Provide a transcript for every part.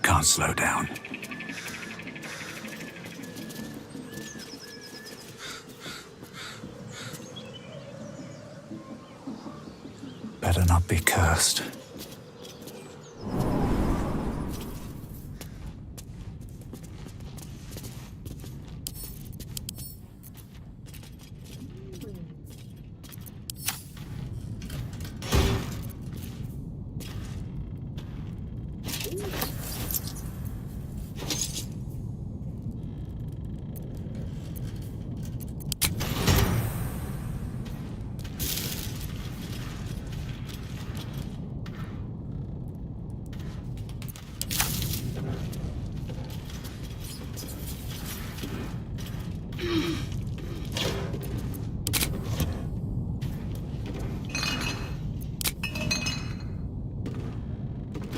Can't slow down. Better not be cursed.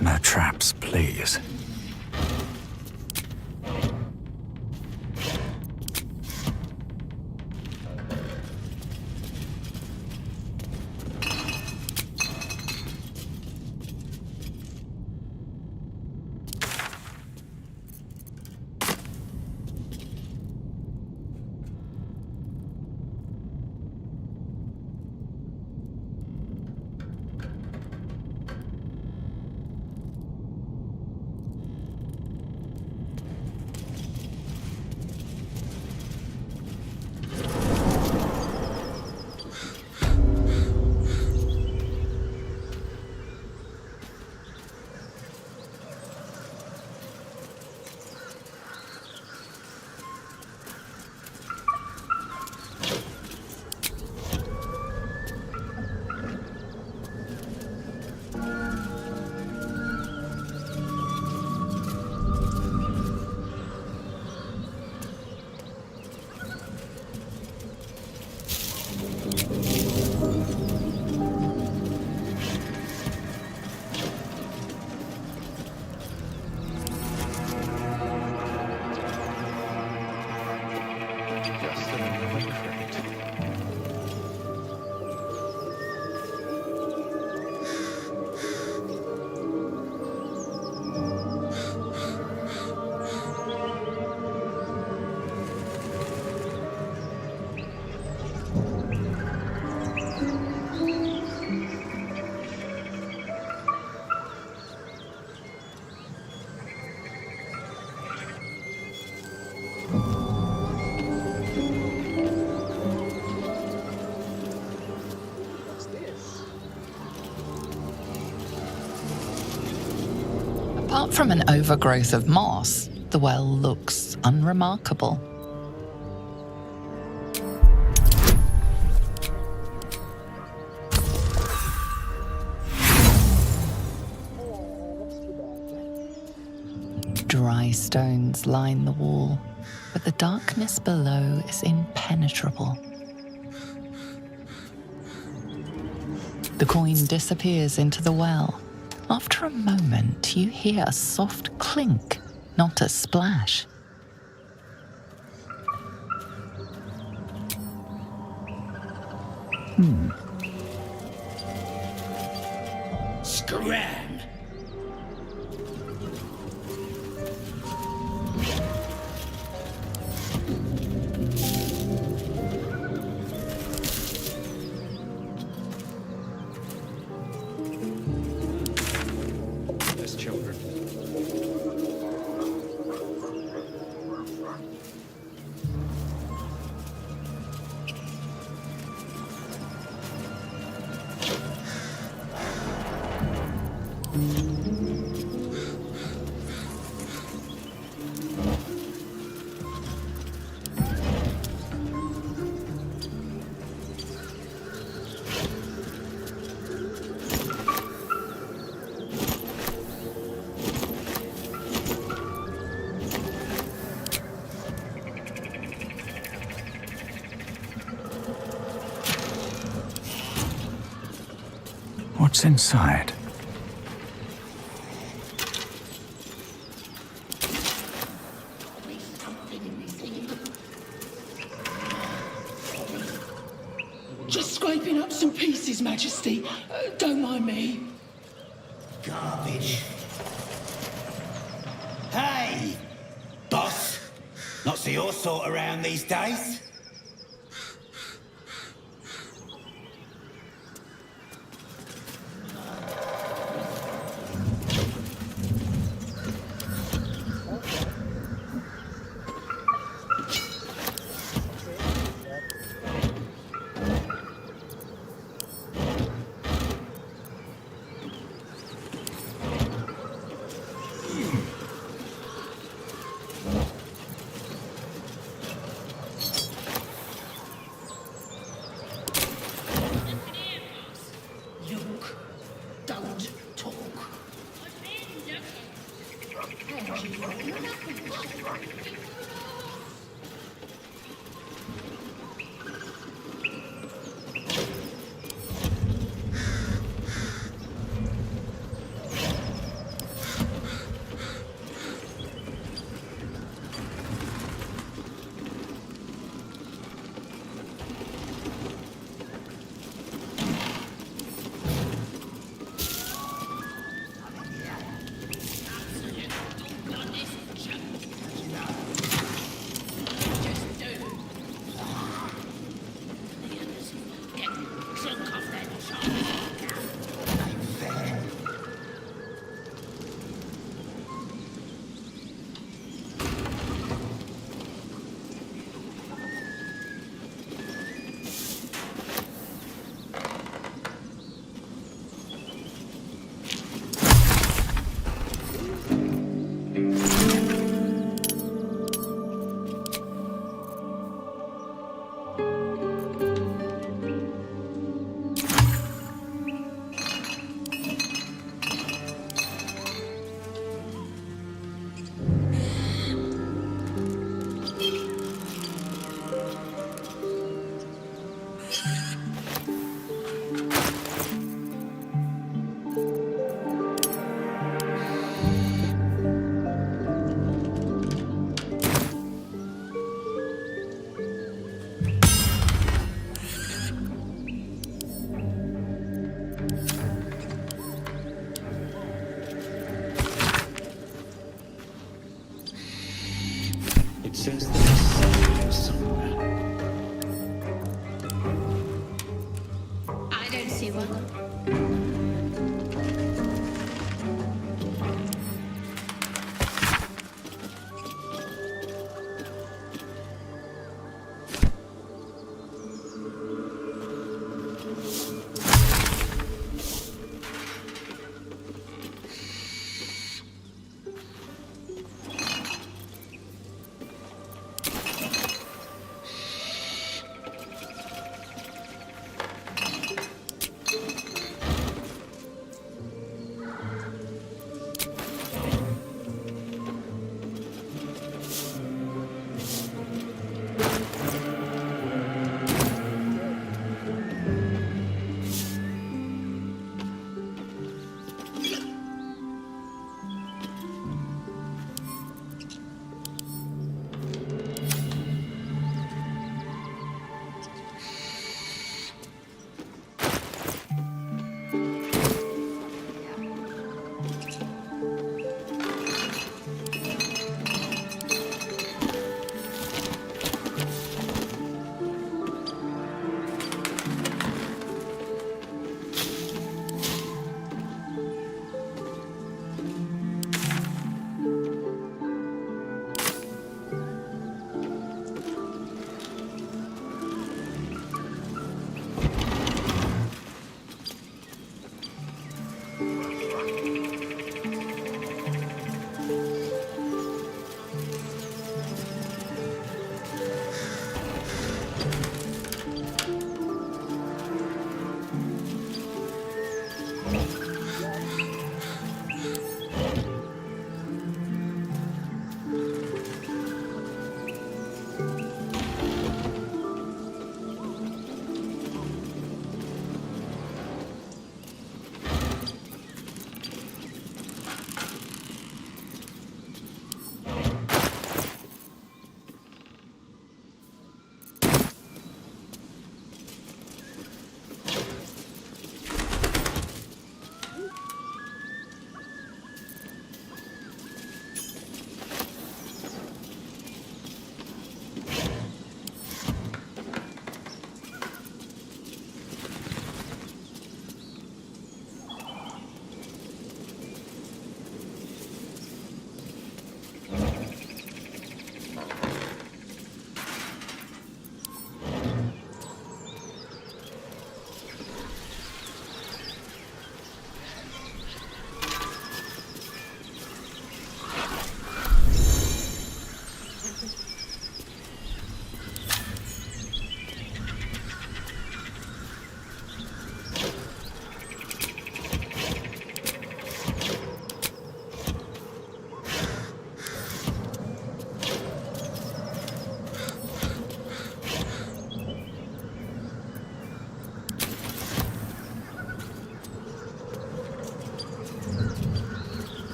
No traps, please. Apart from an overgrowth of moss, the well looks unremarkable. Dry stones line the wall, but the darkness below is impenetrable. The coin disappears into the well. After a moment, you hear a soft clink, not a splash. Scram! As children. What's inside? me? Garbage. Hey, boss. Not see your sort around these days. Look, don't talk. Just do. The others get drunk off their chops. It says there's something somewhere. I don't see one.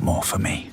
more for me.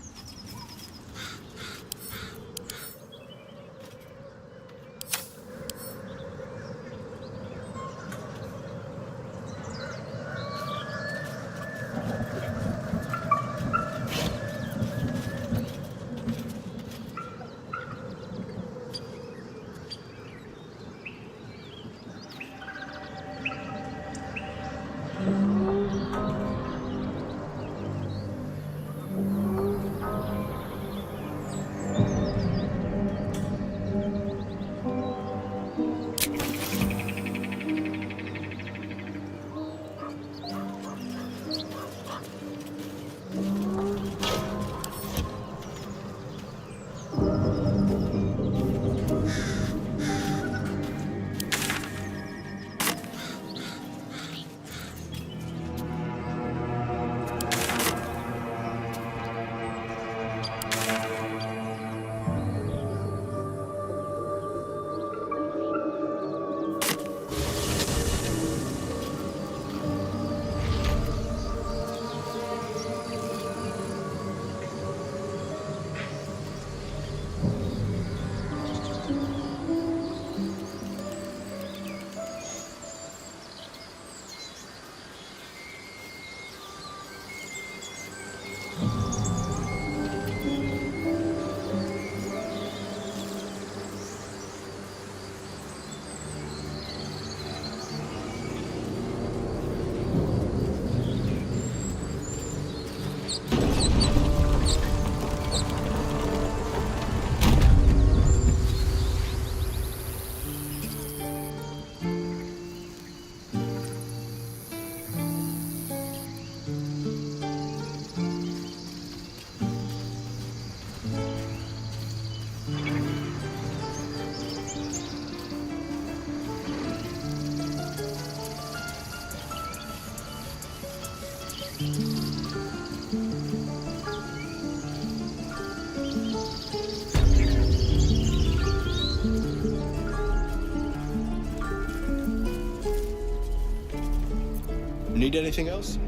Need anything else?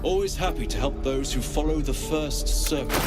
Always happy to help those who follow the first circle.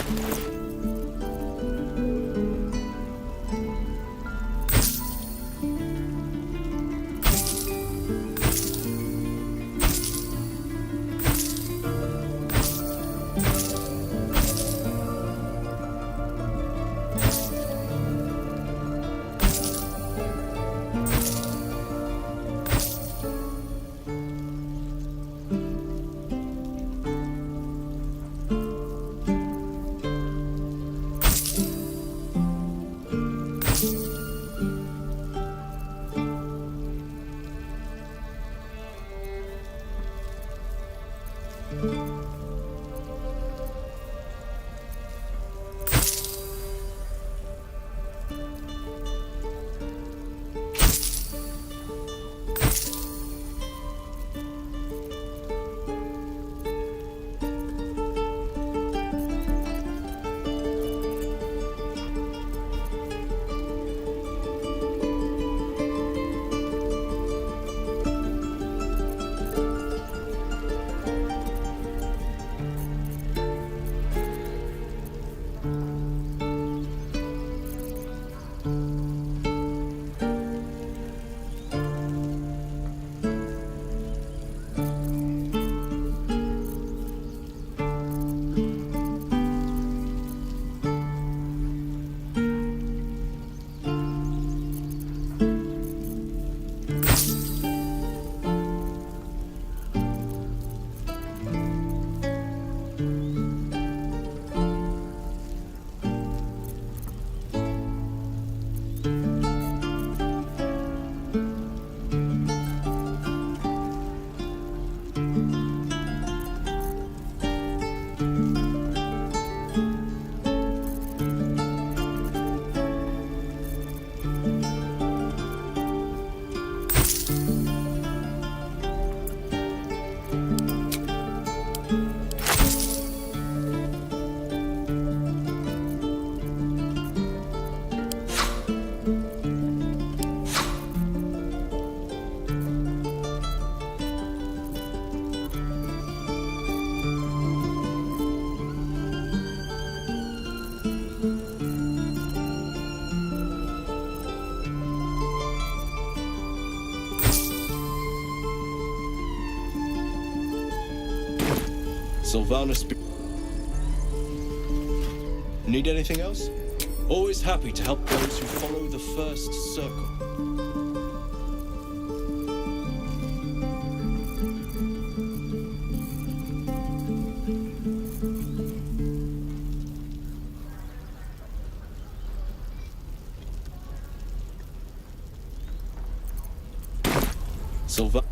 Sylvanas. Need anything else? Always happy to help those who follow the first circle. Sylva.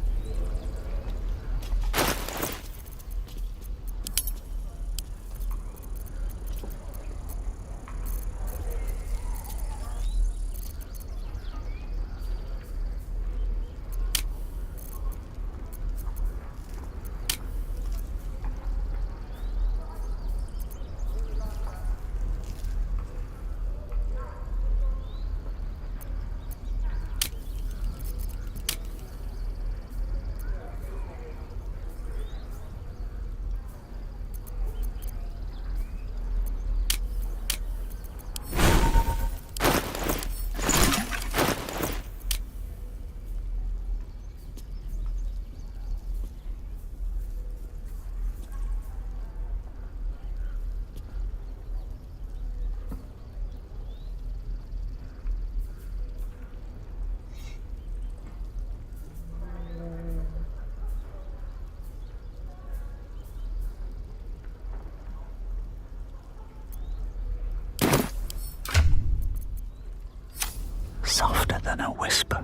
Softer than a whisper.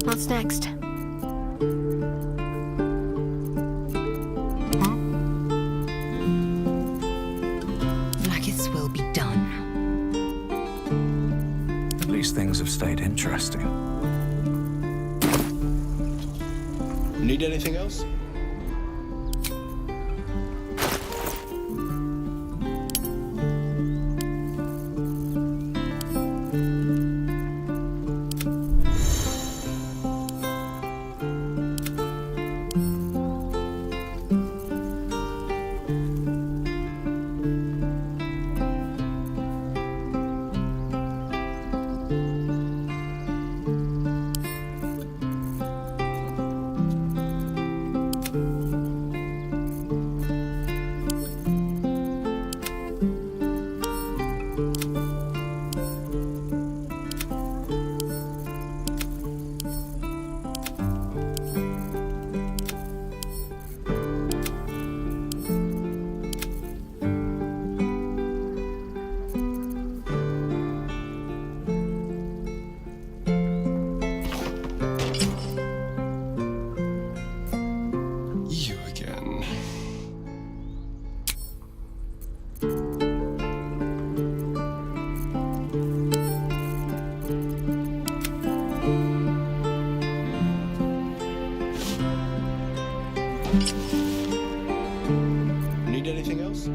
What's next? Blackest will be done. At least things have stayed interesting. Need anything else? You again. Need anything else?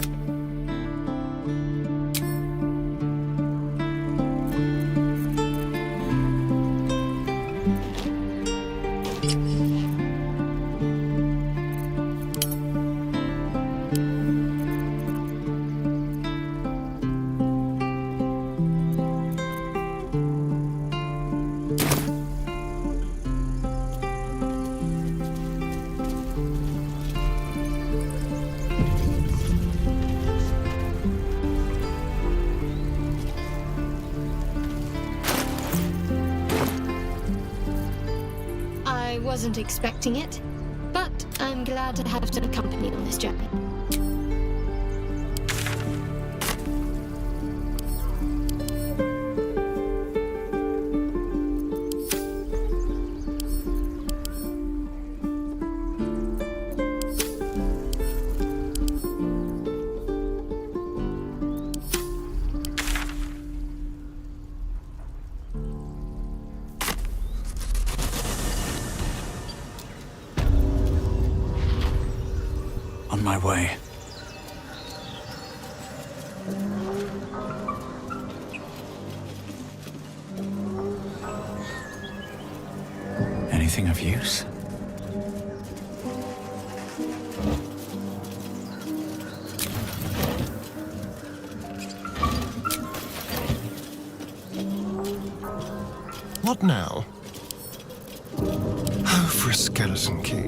I wasn't expecting it, but I'm glad to have some company on this journey. my way. Anything of use? What now? Oh, for a skeleton key.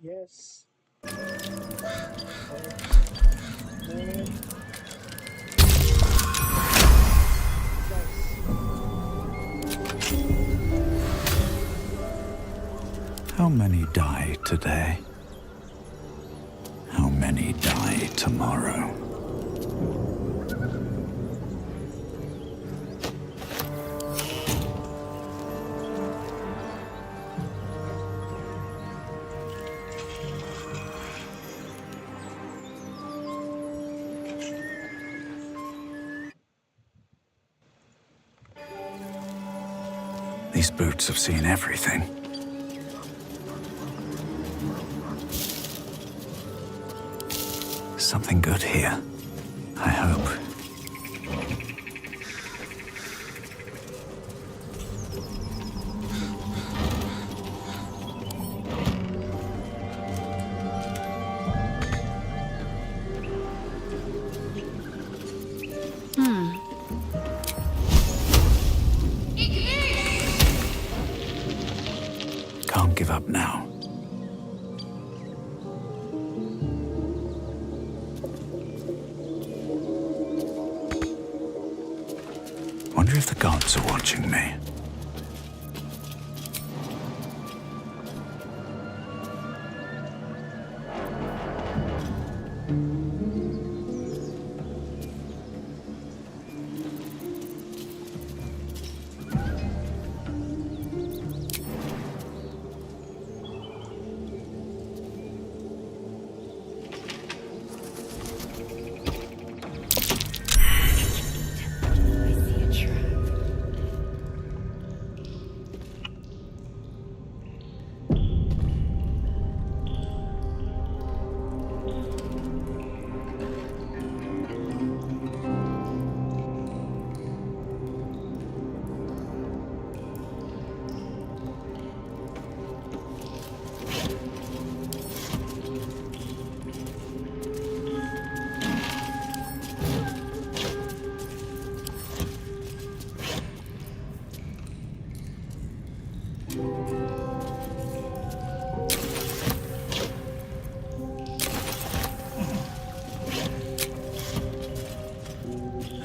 Yes. How many die today? How many die tomorrow? These boots have seen everything. Something good here, I hope. Can't give up now. Wonder if the gods are watching me.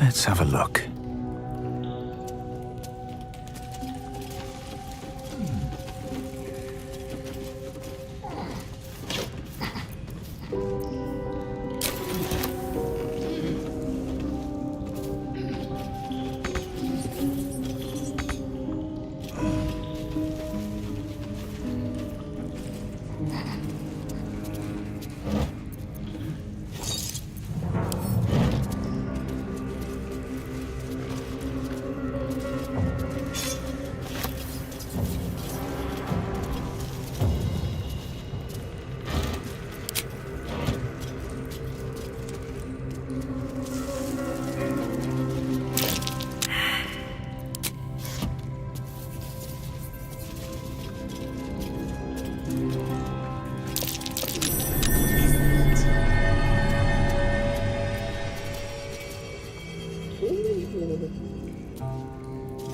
Let's have a look.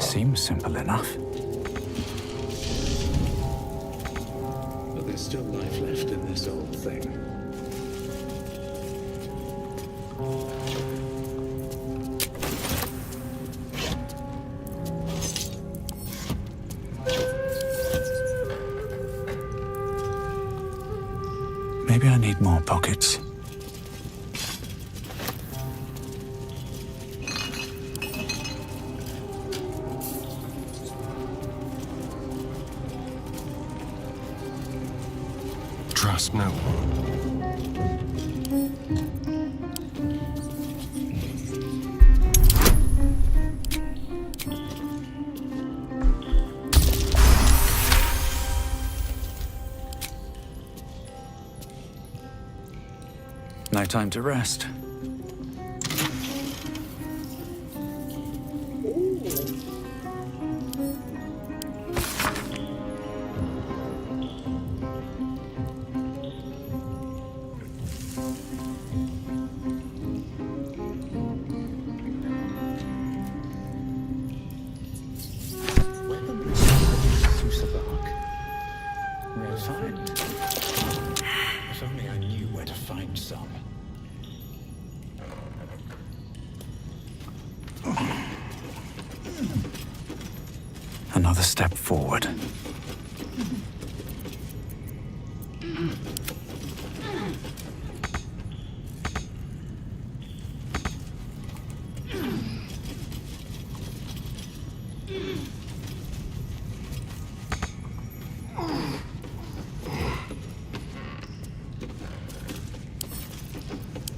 Seems simple enough. But there's still life left in this old thing. Maybe I need more pockets. Trust no one. No time to rest. Rare find. If only I knew where to find some. Another step forward.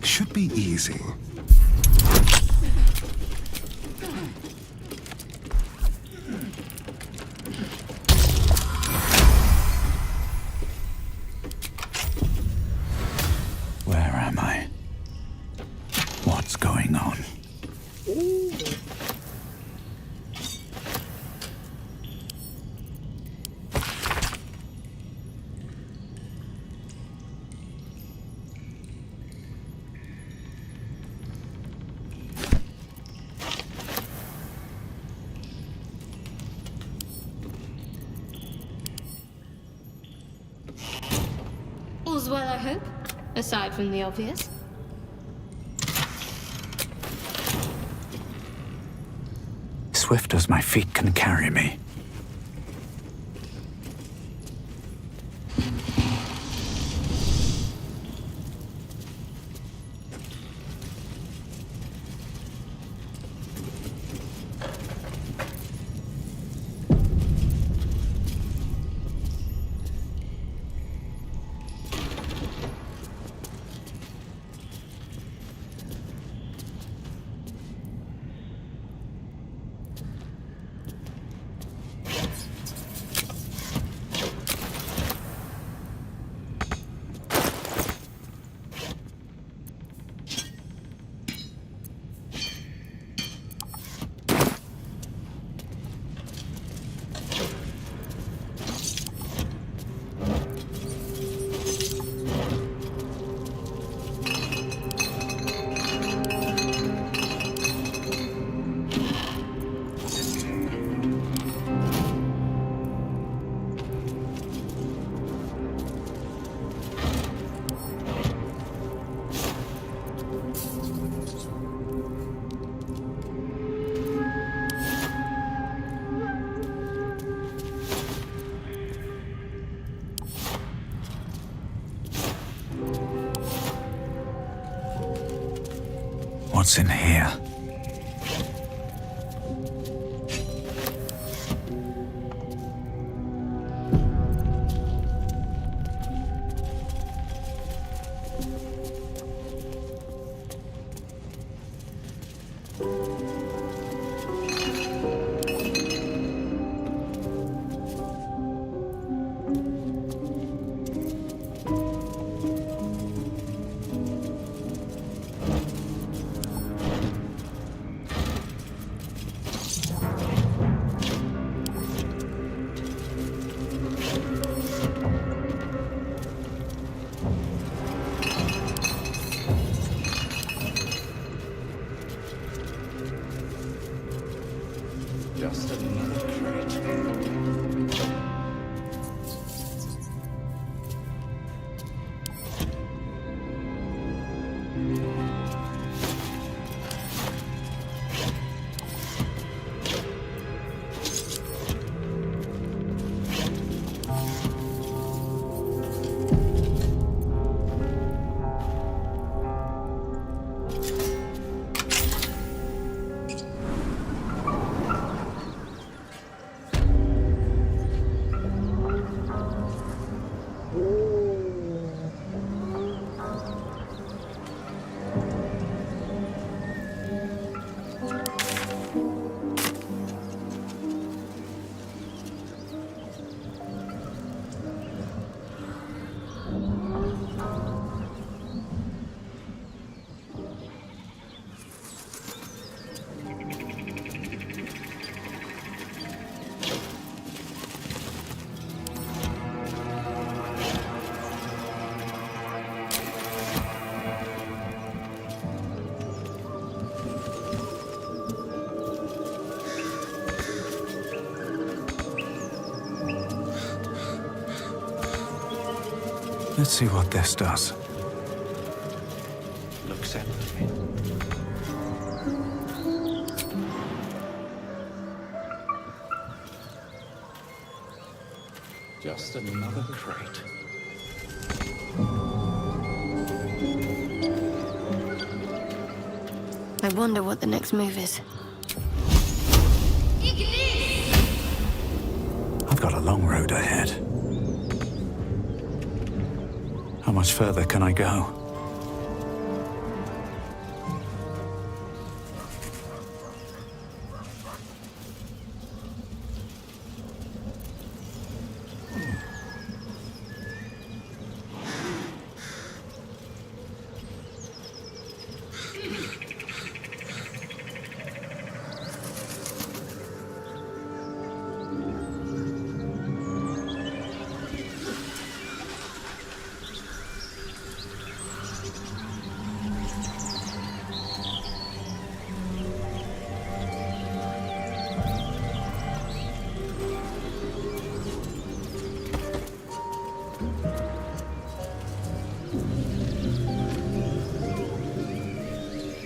Should be easy. Where am I? What's going on? All's well, I hope, aside from the obvious. Swift as my feet can carry me. What's in here? Let's see what this does. Looks empty. Just another crate. I wonder what the next move is. I've got a long road ahead. How much further can I go?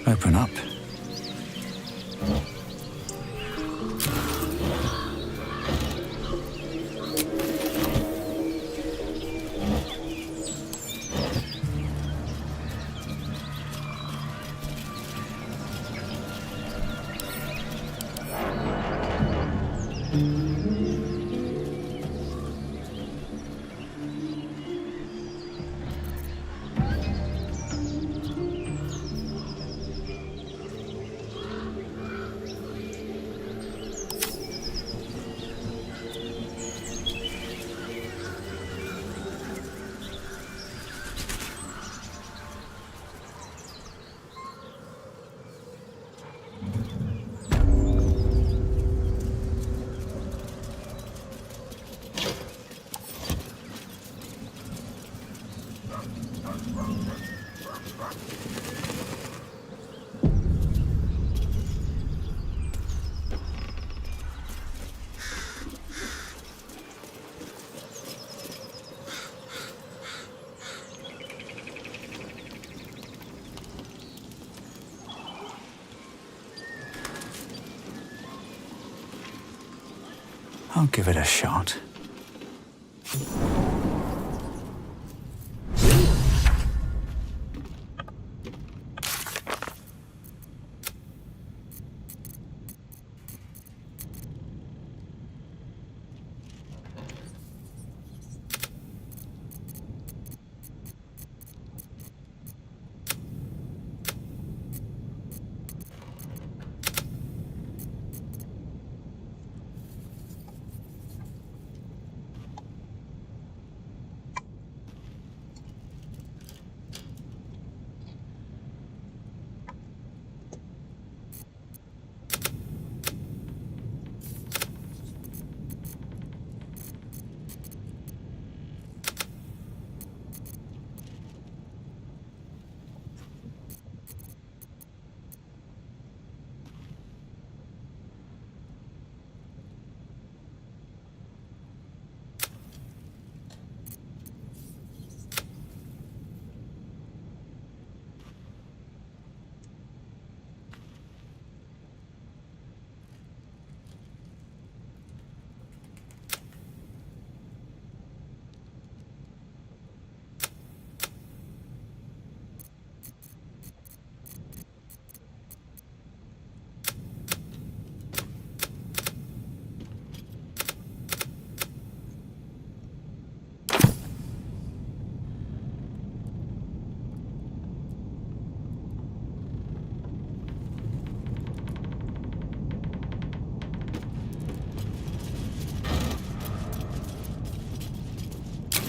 Open up. I'll give it a shot.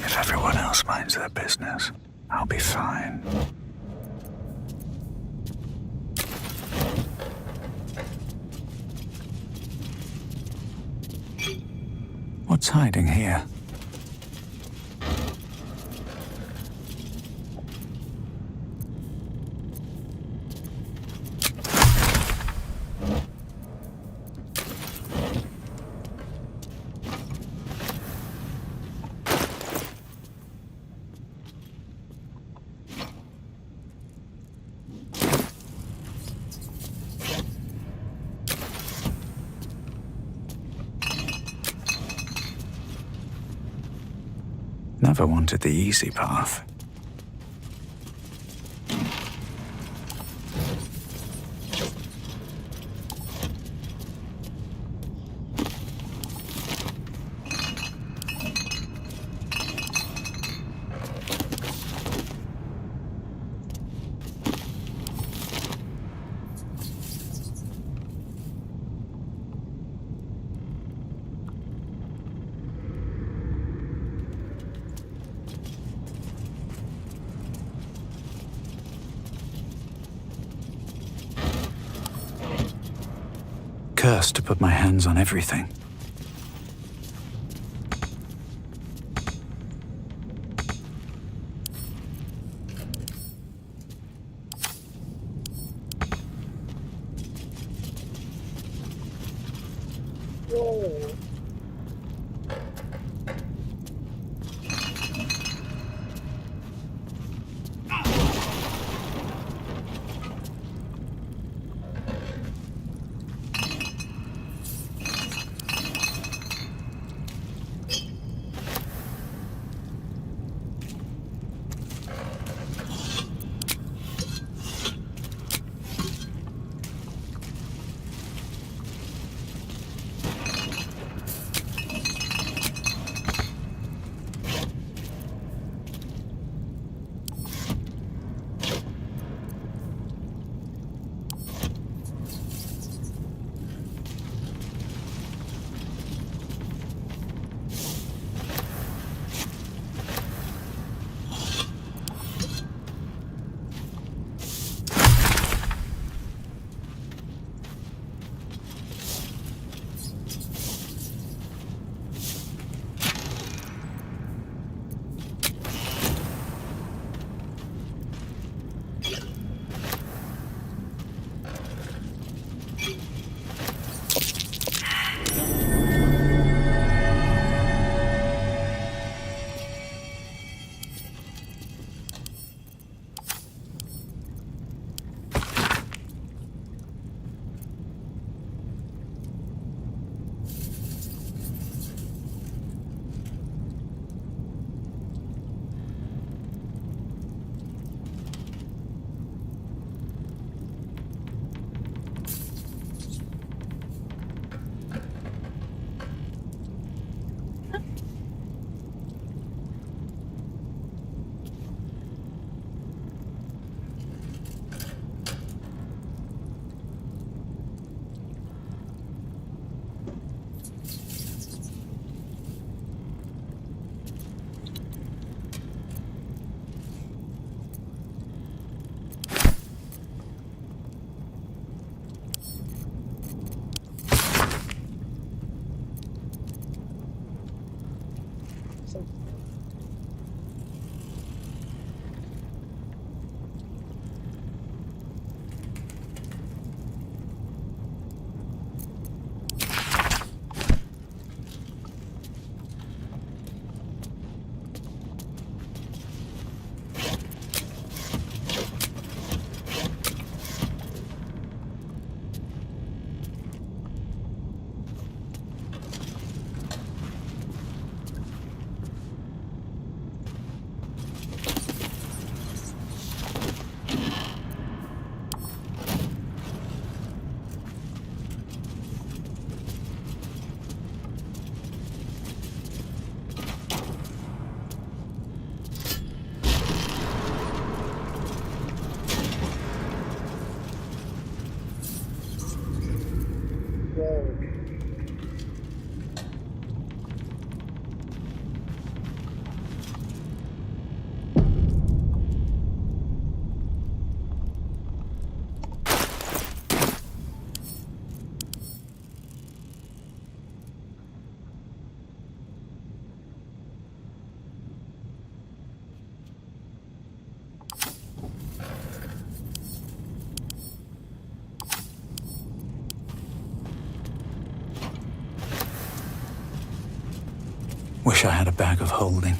If everyone else minds their business, I'll be fine. What's hiding here? Never wanted the easy path. Cursed to put my hands on everything. Whoa. Wish I had a bag of holding.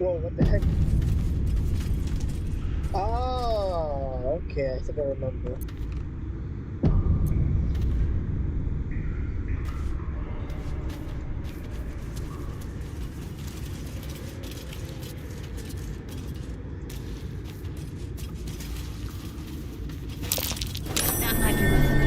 Whoa, what the heck? Oh, okay, I think I remember. That might be worth it.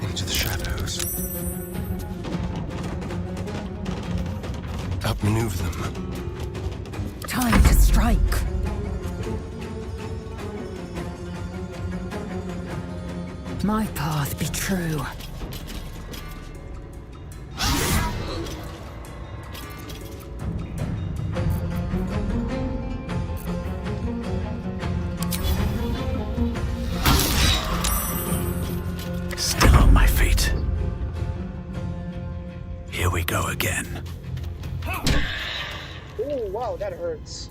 Into the shadows. Outmaneuver them. Time to strike. My path be true. Still on my feet. Here we go again. Oh, wow, that hurts.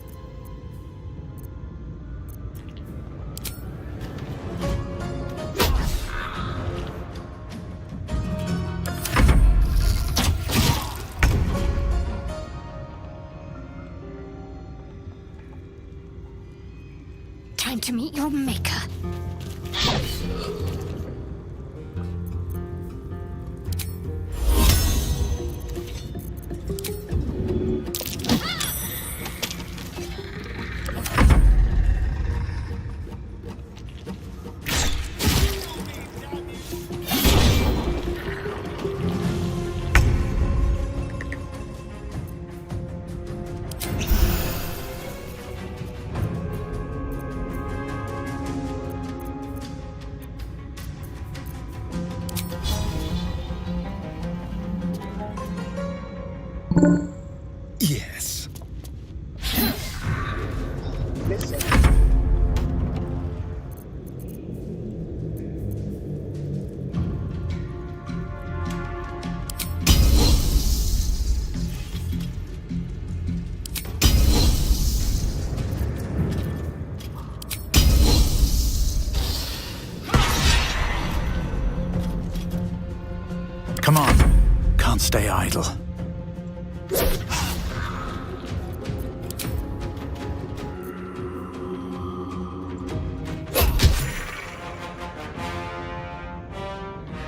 Time to meet your maker. Yes. Listen. Come on. Can't stay idle.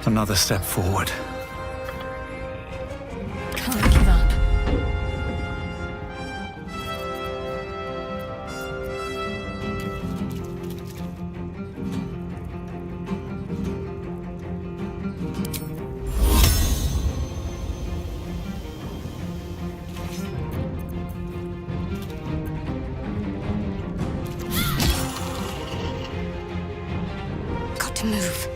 Another step forward. Can't give up. Got to move.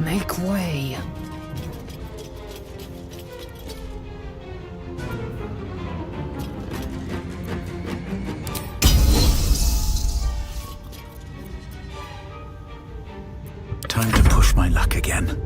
Make way. Time to push my luck again.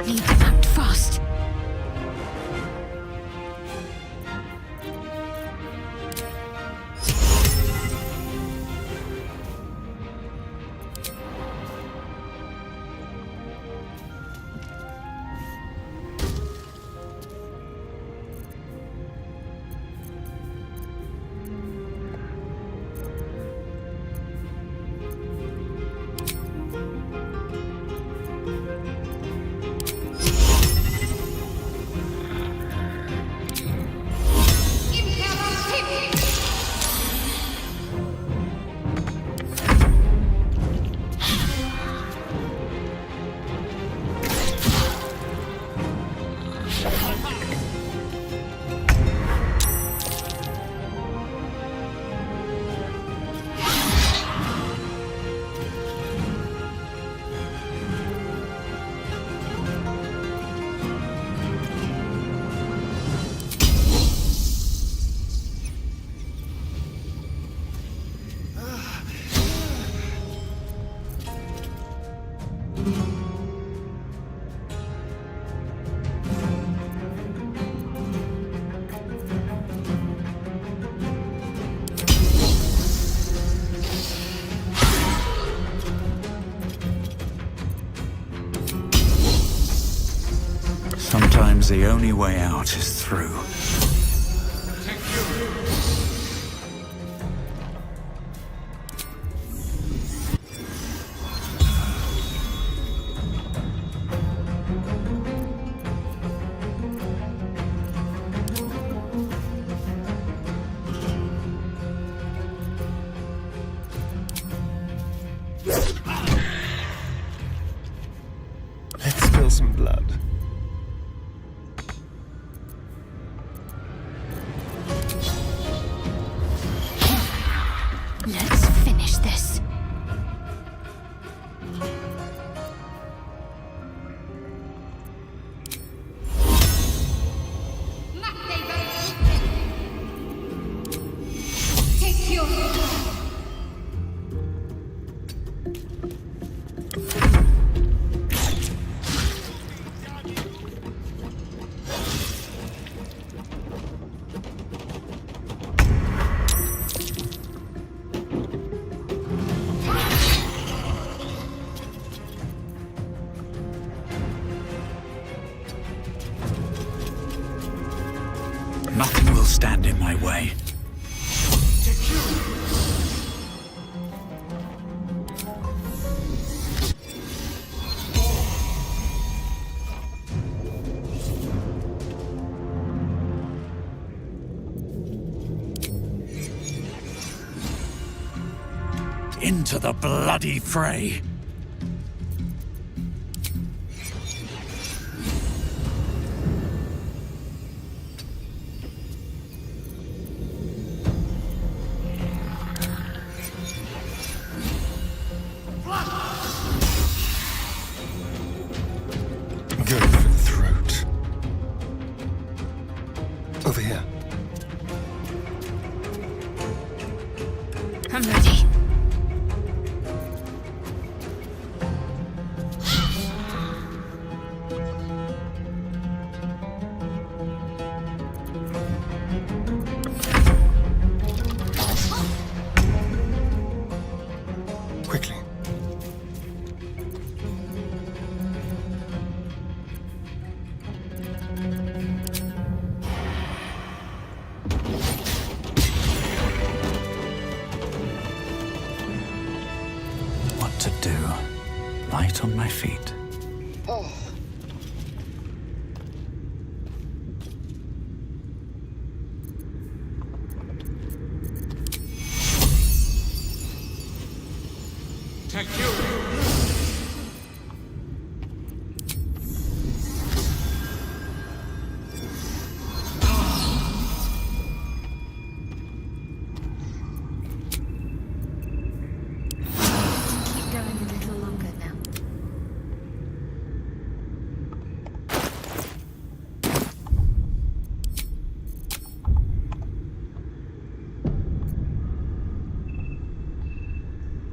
Need to act fast. Sometimes the only way out is through. Let's spill some blood. Let's finish this. Nothing will stand in my way. Into the bloody fray. Go for the throat. Over here. I'm ready. light on my feet. Oh. Keep going a little longer now.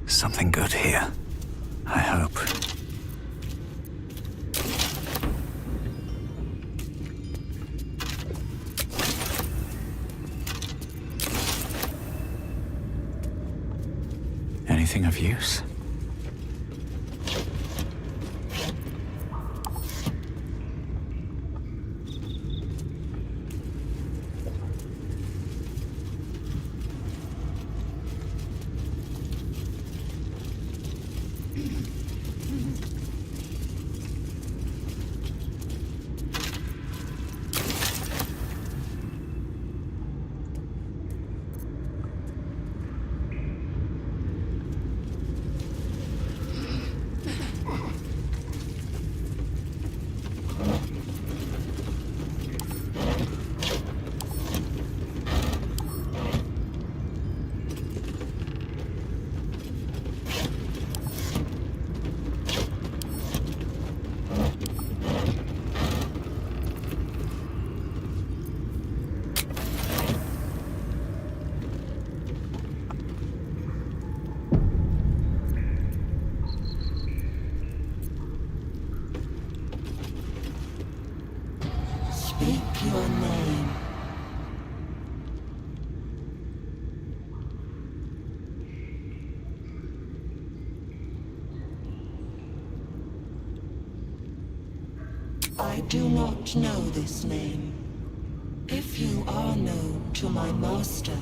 Something good here. I hope. Anything of use? Speak your name. I do not know this name. If you are known to my master,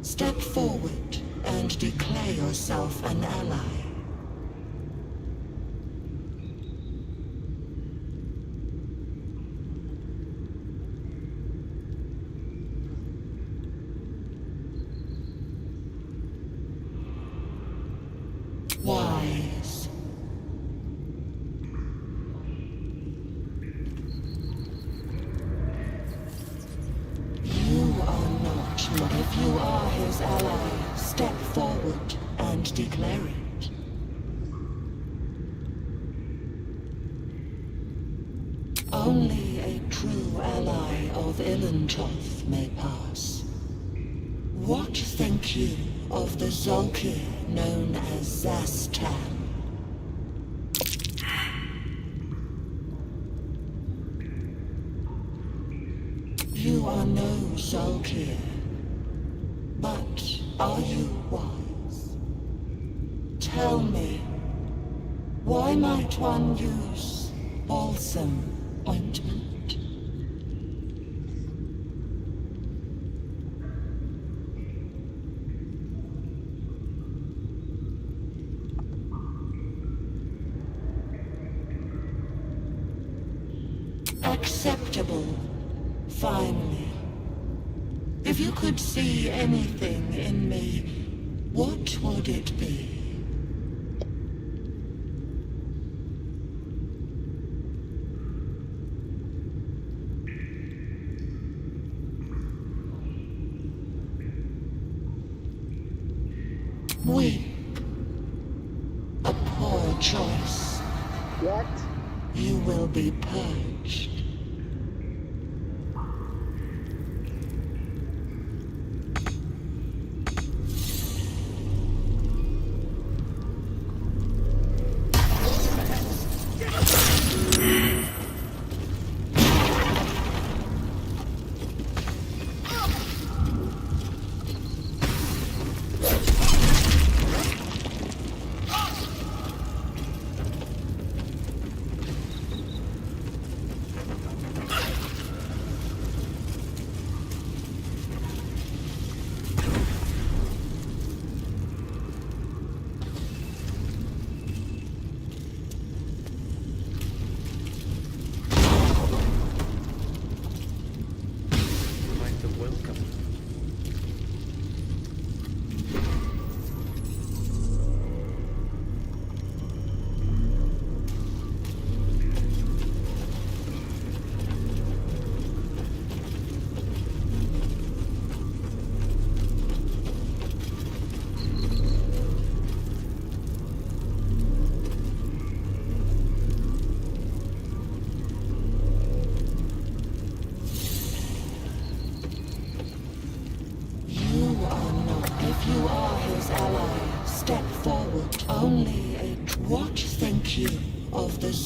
step forward and declare yourself an ally. Wise. You are not, but if you are his ally, step forward and declare it. Only a true ally of Ilantoth may pass. What think you of the Zolkir known as Zastan? You are no Zolkir, but are you wise? Tell me, why might one use balsam ointment? Acceptable, finally. If you could see anything in me, what would it be? Weep. A poor choice. What? You will be purged.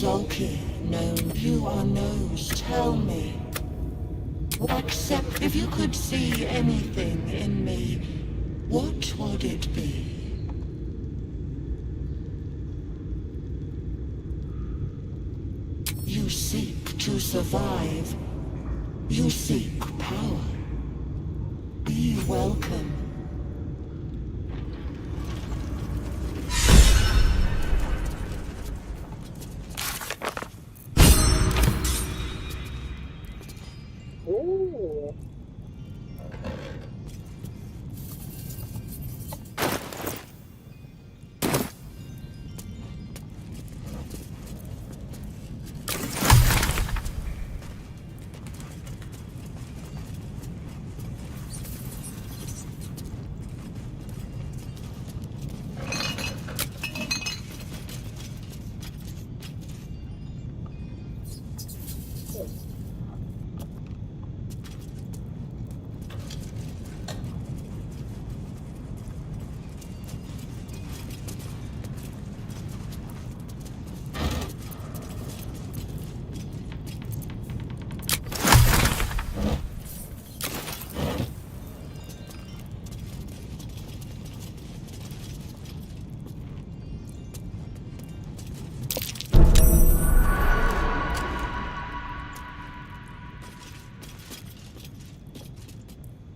Zolkir known you are knows, tell me. Except if you could see anything in me, what would it be? You seek to survive. You seek power. Be welcome. Ooh.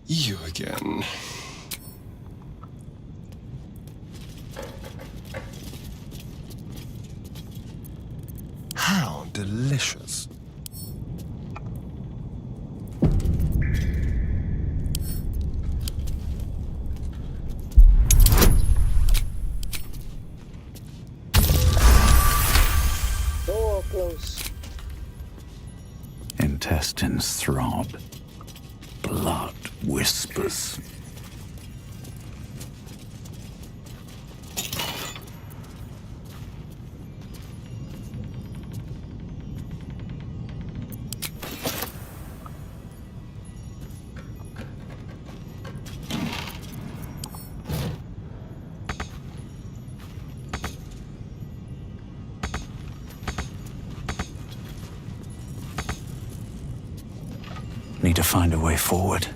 You again. How delicious. Door close. Intestines throb. Blood whispers. Need to find a way forward.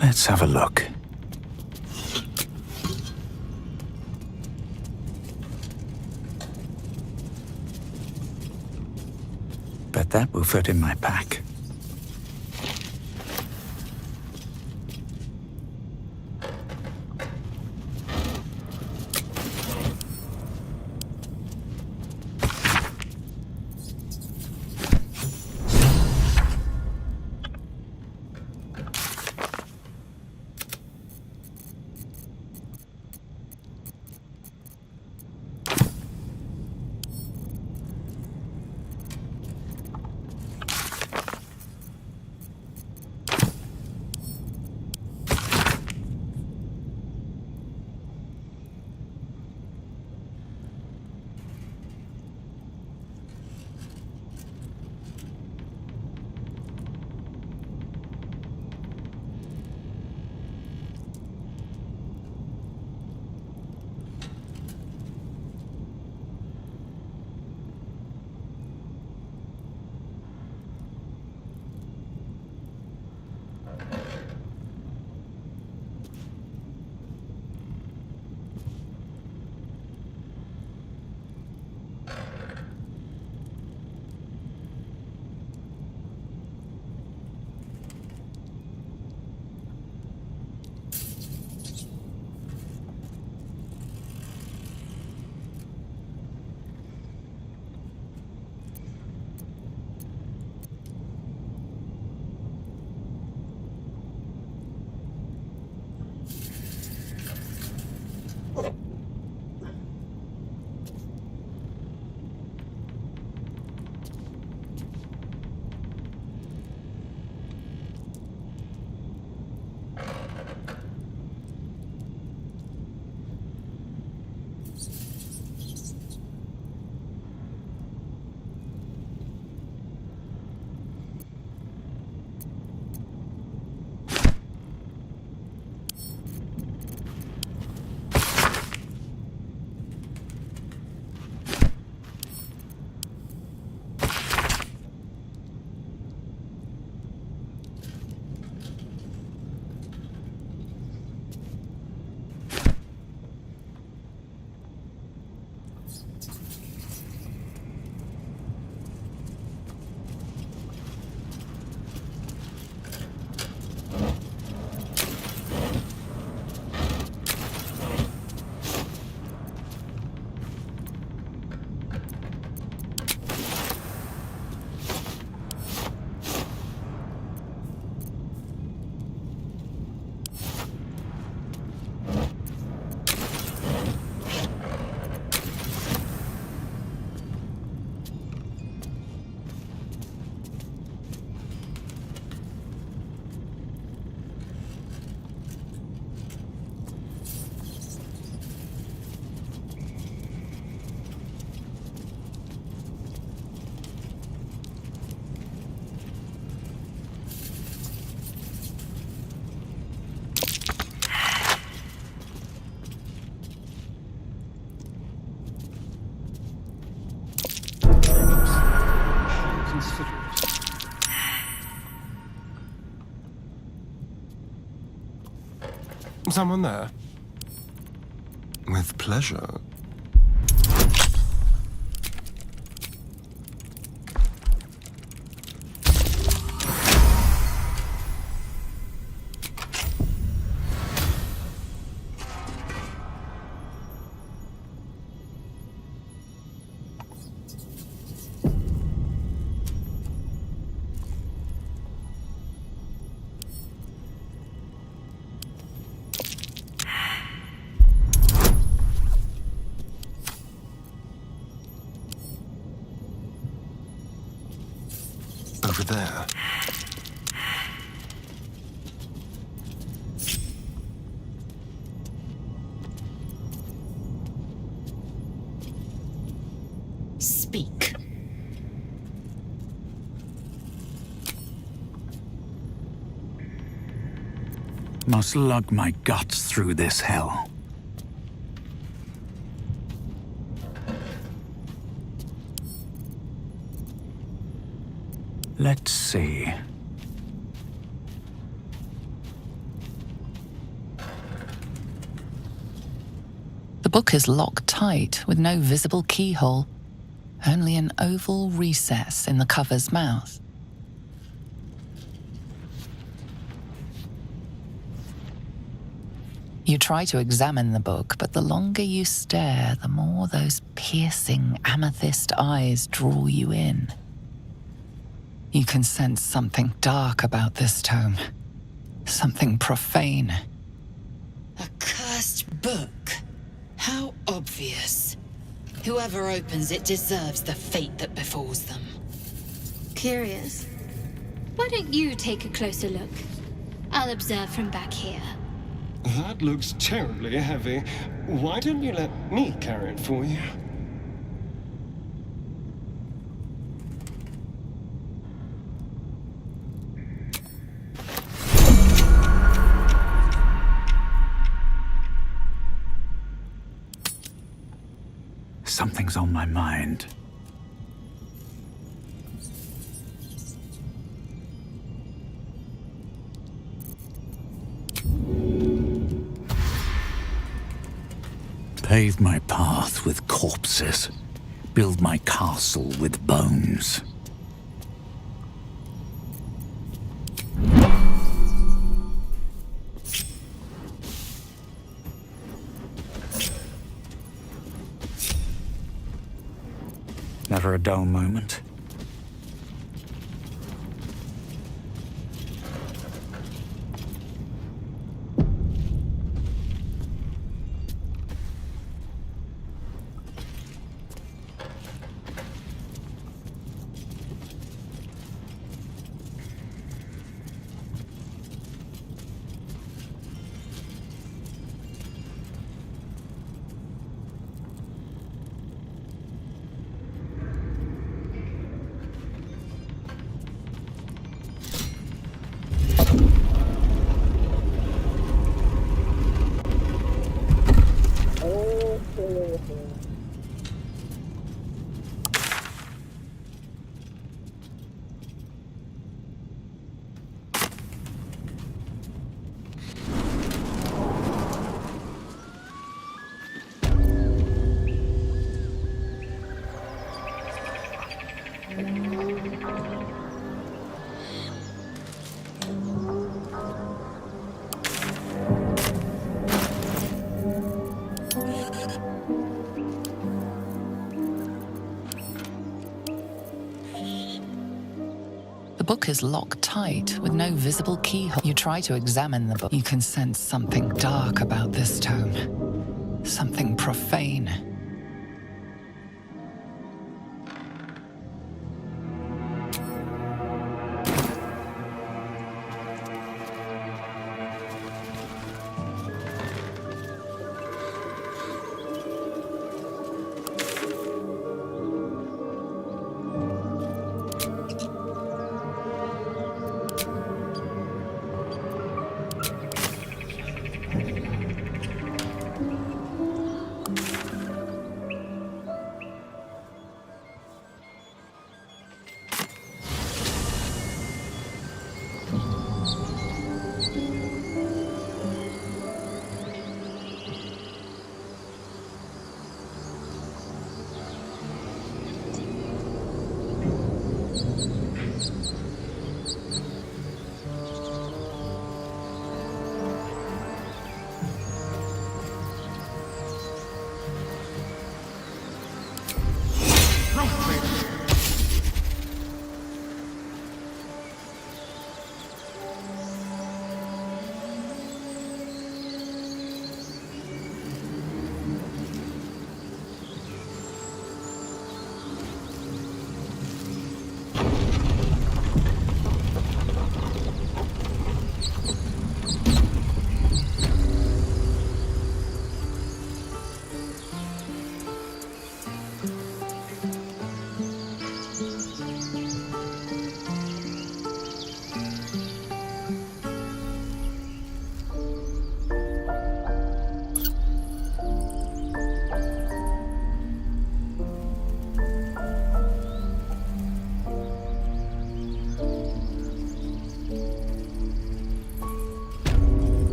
Let's have a look. Bet that will fit in my pack. someone there? With pleasure. Over there. Speak. Must lug my guts through this hell. Let's see. The book is locked tight with no visible keyhole, only an oval recess in the cover's mouth. You try to examine the book, but the longer you stare, the more those piercing amethyst eyes draw you in. You can sense something dark about this tome, something profane. A cursed book. How obvious. Whoever opens it deserves the fate that befalls them. Curious. Why don't you take a closer look? I'll observe from back here. That looks terribly heavy. Why don't you let me carry it for you? Something's on my mind. Pave my path with corpses. Build my castle with bones. Never a dull moment. The book is locked tight with no visible keyhole. You try to examine the book. You can sense something dark about this tome, something profane.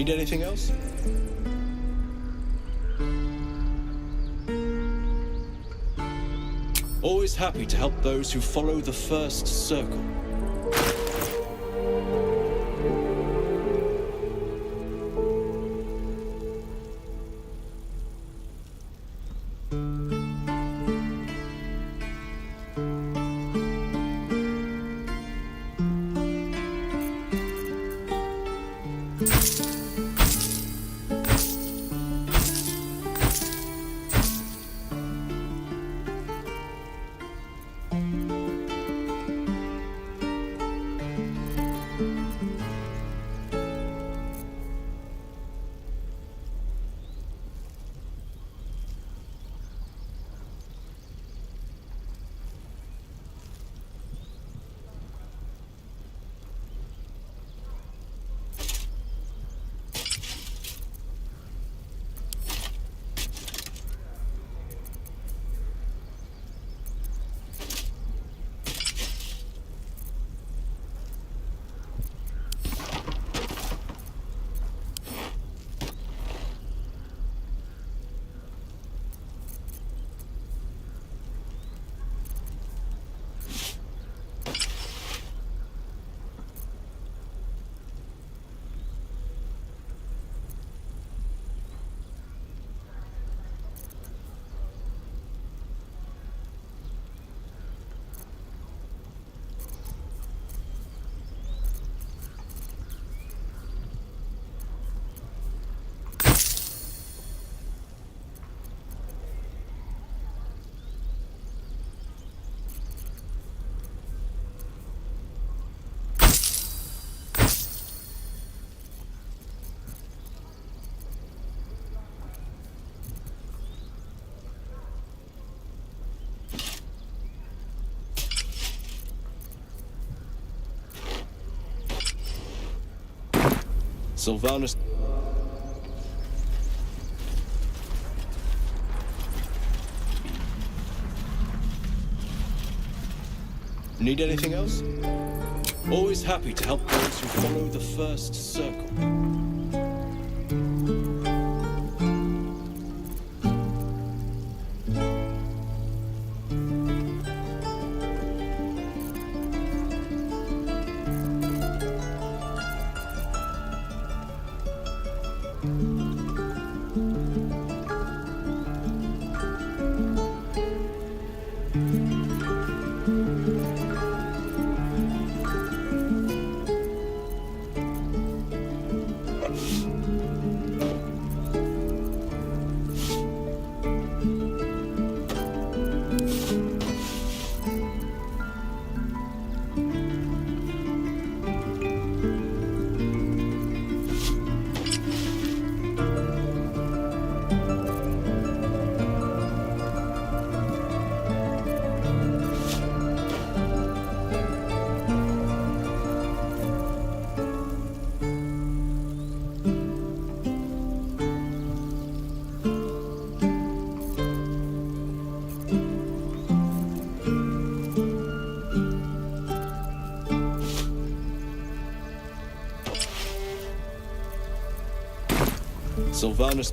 Need anything else? Always happy to help those who follow the first circle. Sylvanus. Need anything else? Always happy to help those who follow the first circle. Sylvanus.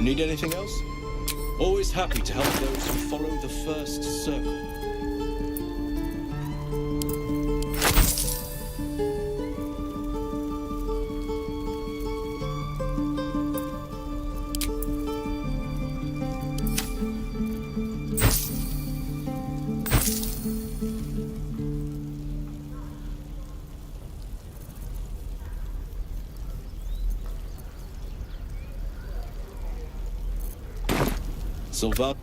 Need anything else? Always happy to help those who follow the first circle. Silva.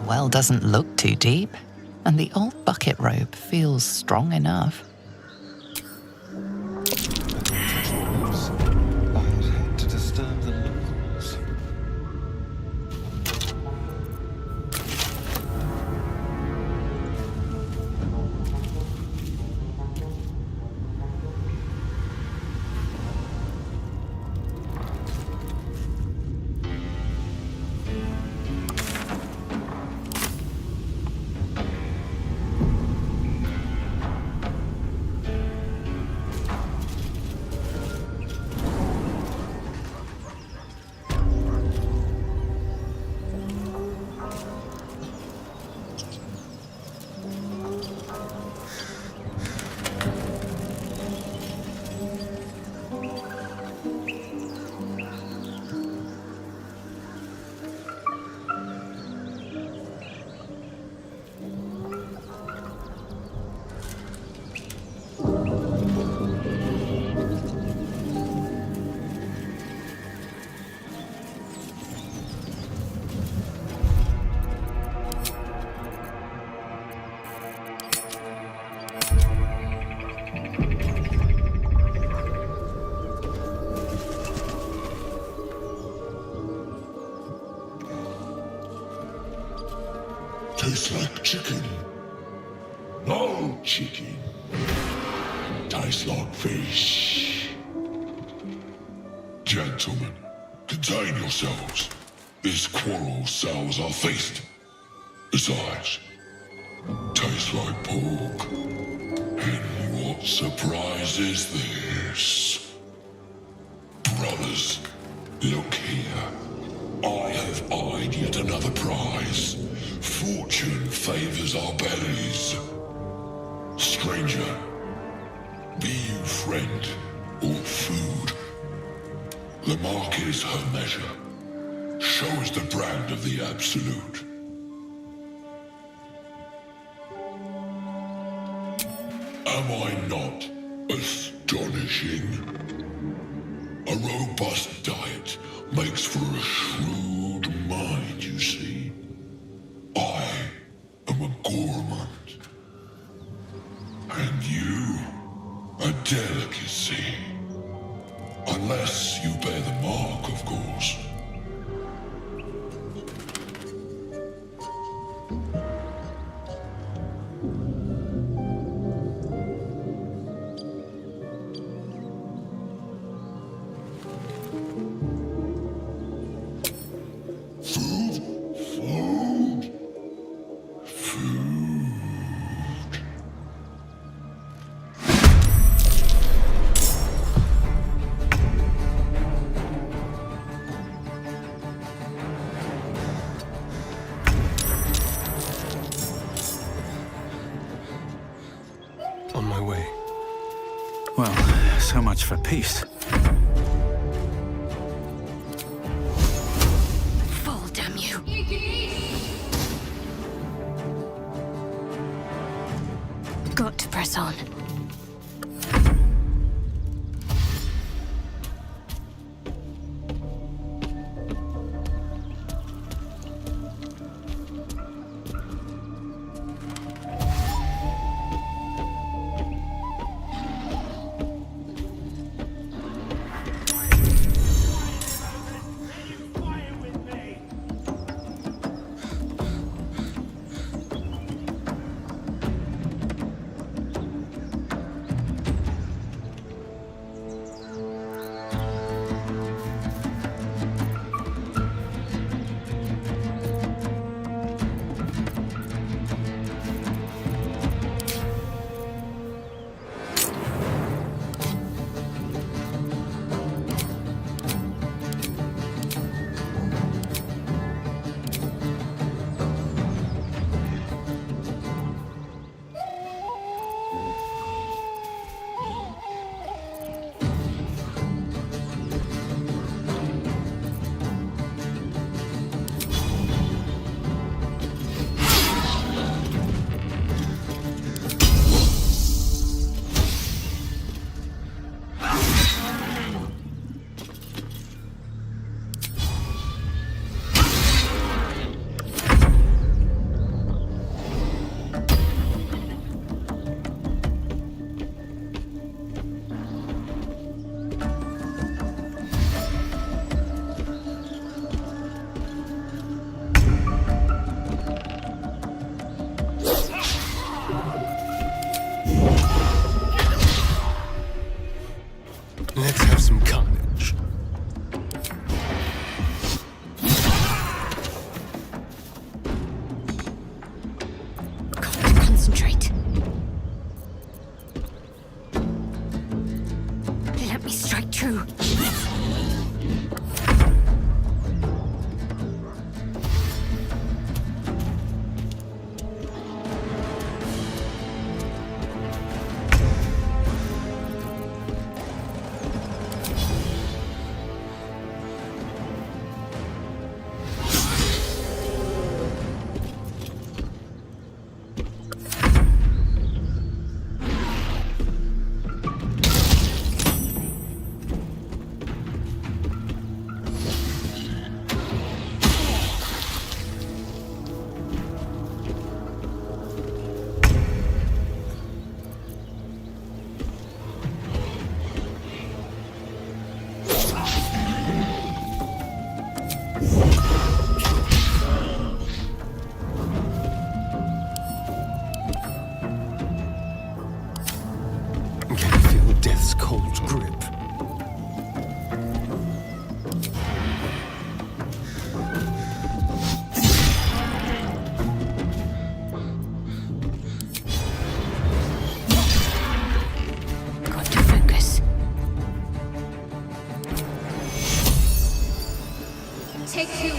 well doesn't look too deep, and the old bucket rope feels strong enough. I'd hate to disturb the locals. Tastes like chicken. No chicken. Tastes like fish. Gentlemen, contain yourselves. This quarrel sours our feast. Besides, tastes like pork. And what surprise is this? Brothers, look here. I have eyed yet another prize. Fortune favors our bellies. Stranger, be you friend or food. The mark is her measure. Show us the brand of the absolute. Am I not astonishing? A robust diet makes for a shrewd mind, you see. I am a gourmand. And you, a delicacy. Unless you bear the mark, of course. On my way. Well, so much for peace. Fall, damn you. Got to press on. let me strike true. Death's cold grip. Got to focus. Take two.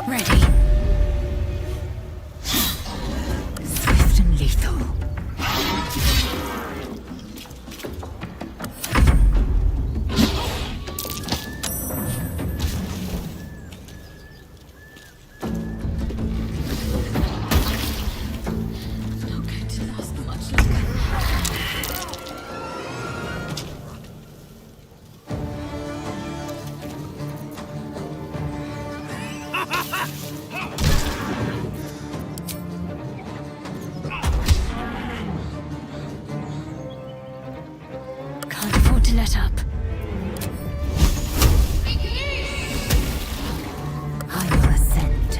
Ready. Swift and lethal. Not going to last much longer. Can't afford to let up. I will ascend.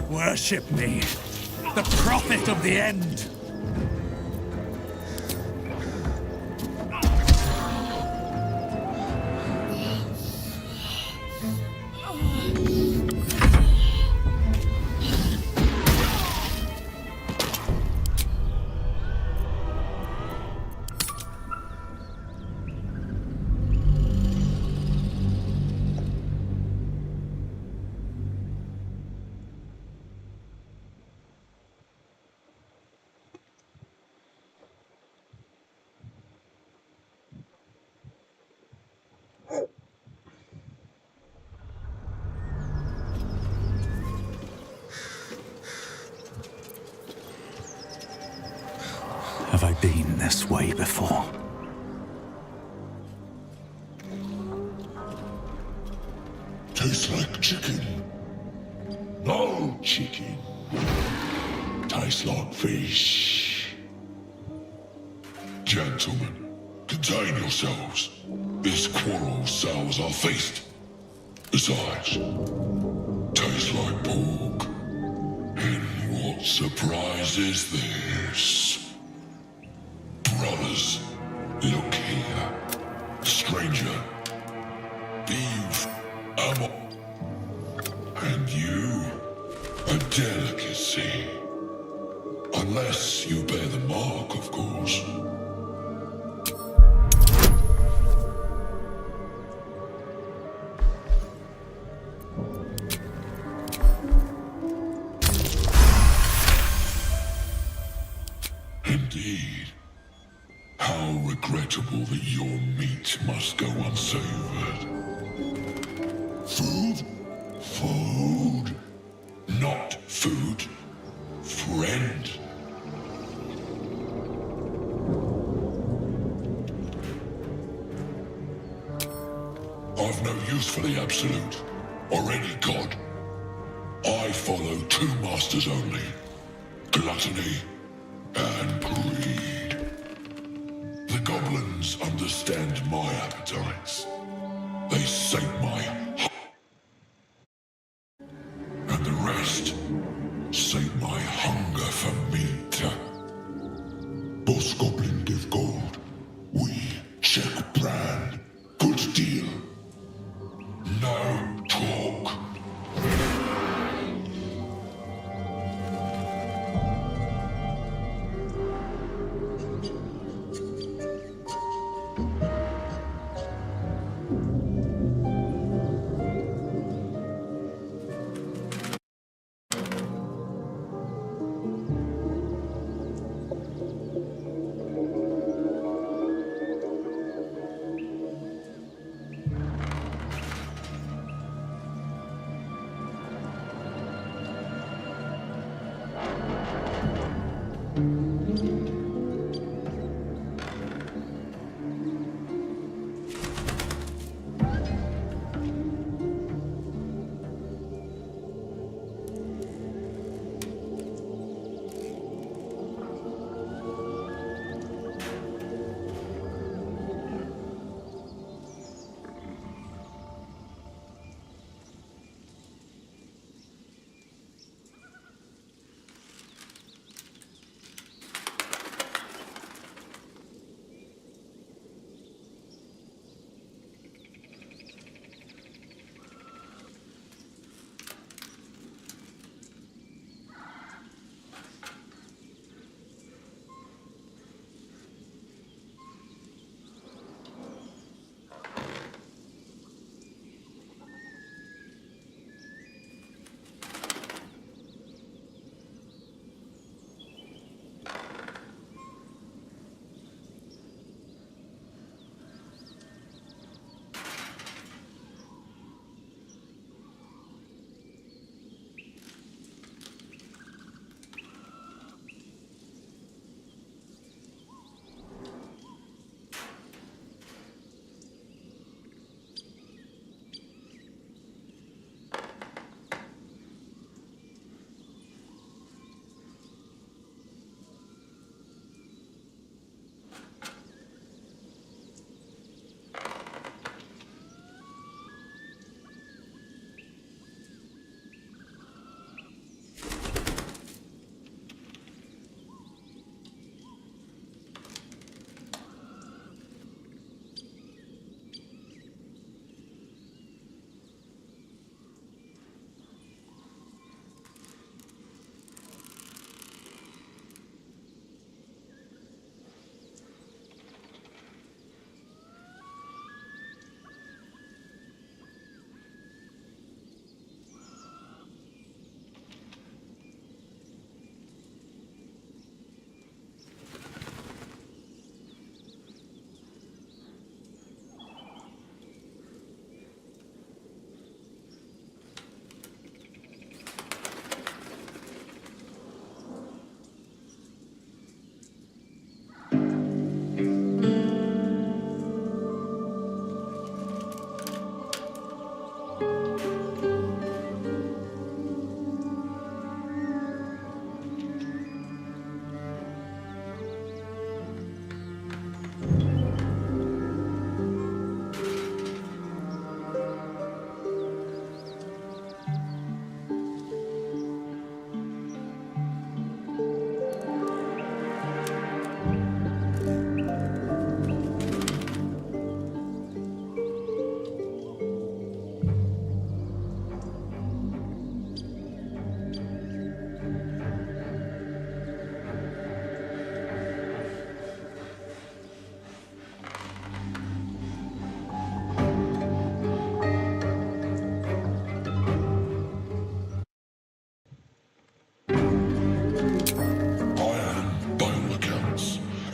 Worship me, the prophet of the end. been this way before? Tastes like chicken. No chicken. Tastes like fish. Gentlemen, contain yourselves. This quarrel sours our feast. Besides, tastes like pork. And what surprise is this? Brothers, look here. Stranger, beef, ammo. And you, a delicacy. Unless you bear the mark, of course. Indeed. How regrettable that your meat must go unsavored. Food? Food. Not food. Friend. I've no use for the Absolute, or any god. I follow two masters only. Gluttony and greed. The goblins understand my appetites. They sate my heart. And the rest sate my hunger for meat. Boss Goblin give gold. We check brand. Good deal. No talk.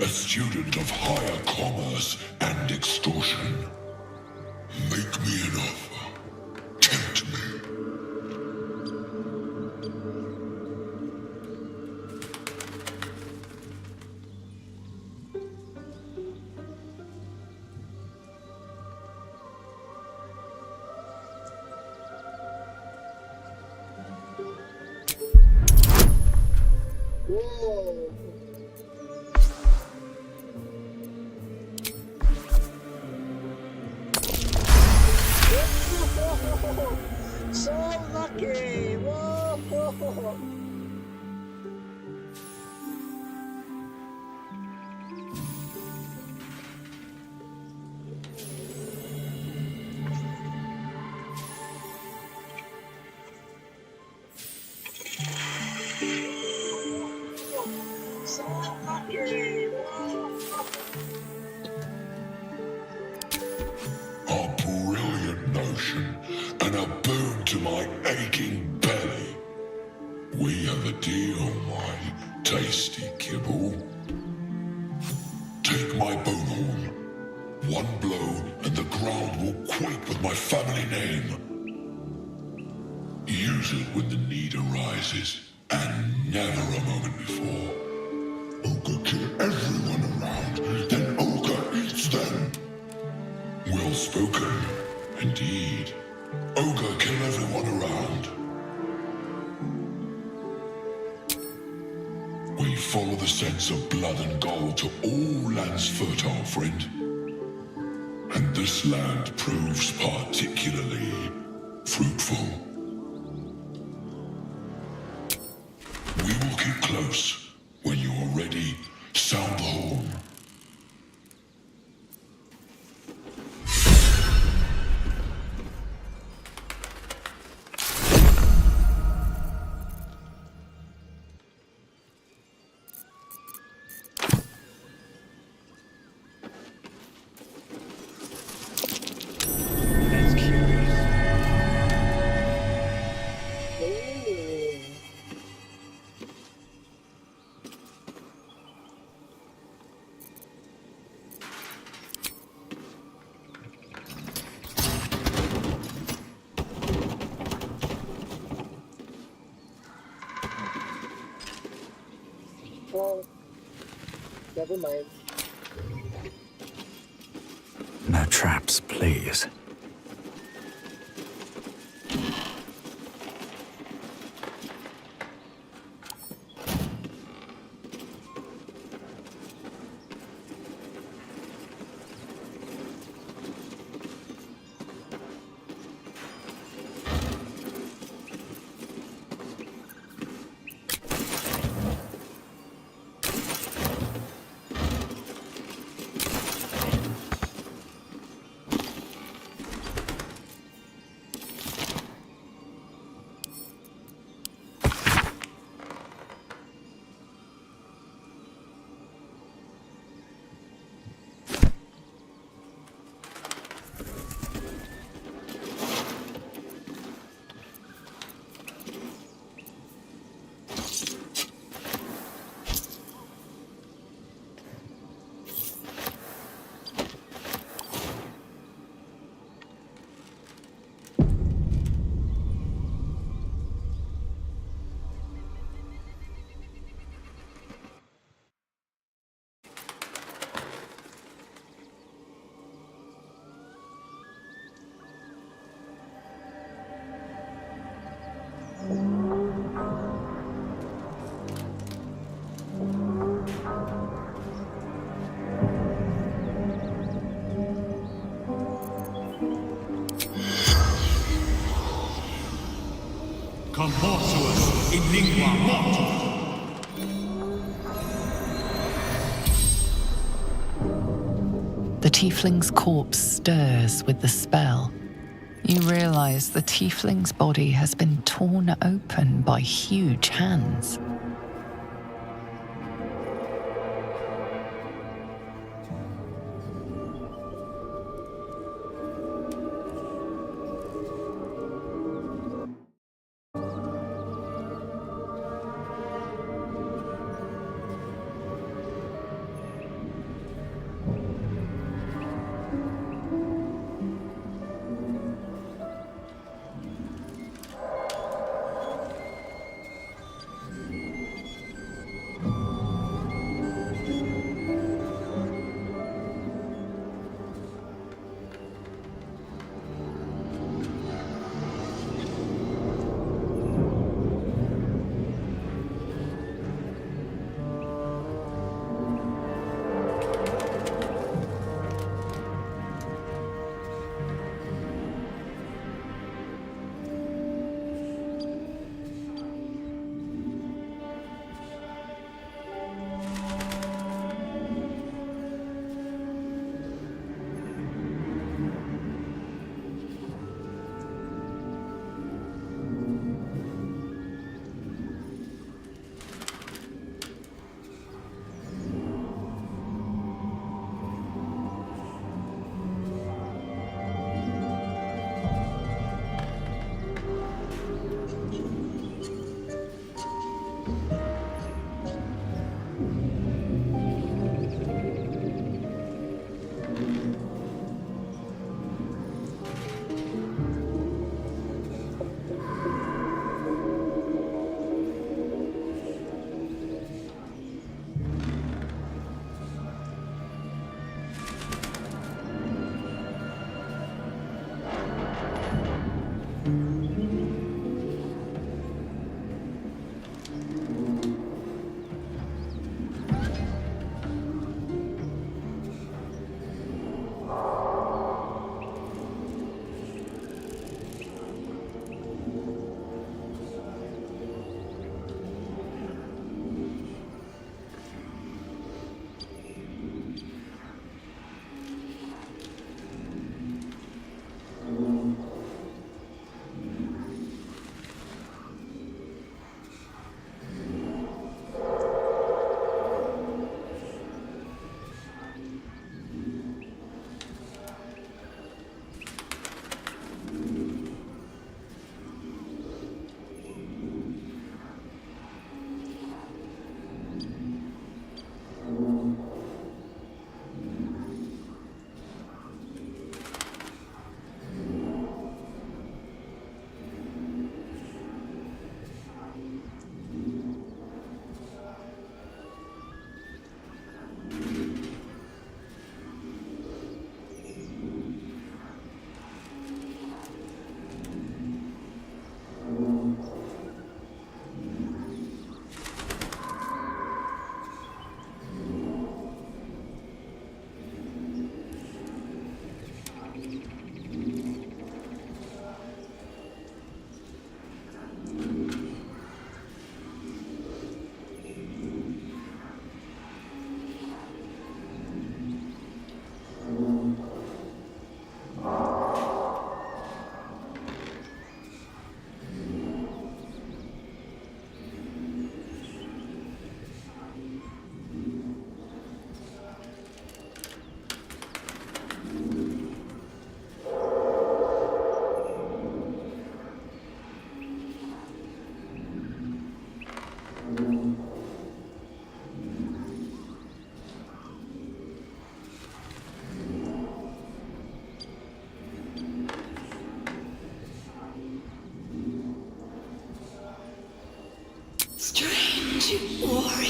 a student of higher commerce and extortion. Make me an offer. Tempt me. Whoa. So lucky! Whoa! So lucky! A brilliant notion and a boon to my aching belly. We have a deal, my tasty kibble. Take my bone horn. One blow and the ground will quake with my family name. Use it when the need arises, and never a moment before. Ogre kill everyone around, then Ogre eats them. Well spoken, indeed. Ogre kill everyone around. We follow the sense of blood and gold to all lands fertile, friend. And this land proves particularly fruitful. We will keep close. When you are ready, sound the horn. That's curious. Oh, never mind. No traps, please. Composuus in lingua mortum. The tiefling's corpse stirs with the spell. You realize the tiefling's body has been torn open by huge hands.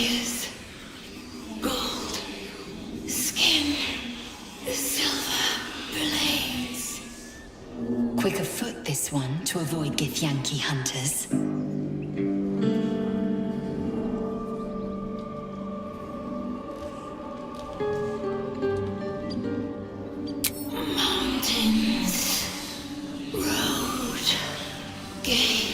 warriors. Gold skin, silver blades. Quick of foot, this one, to avoid Githyanki hunters. Mountains, road, gate.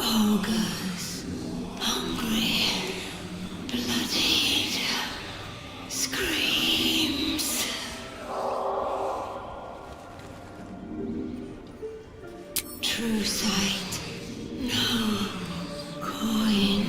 Ogres, hungry, bloodied, screams. True sight, no coin.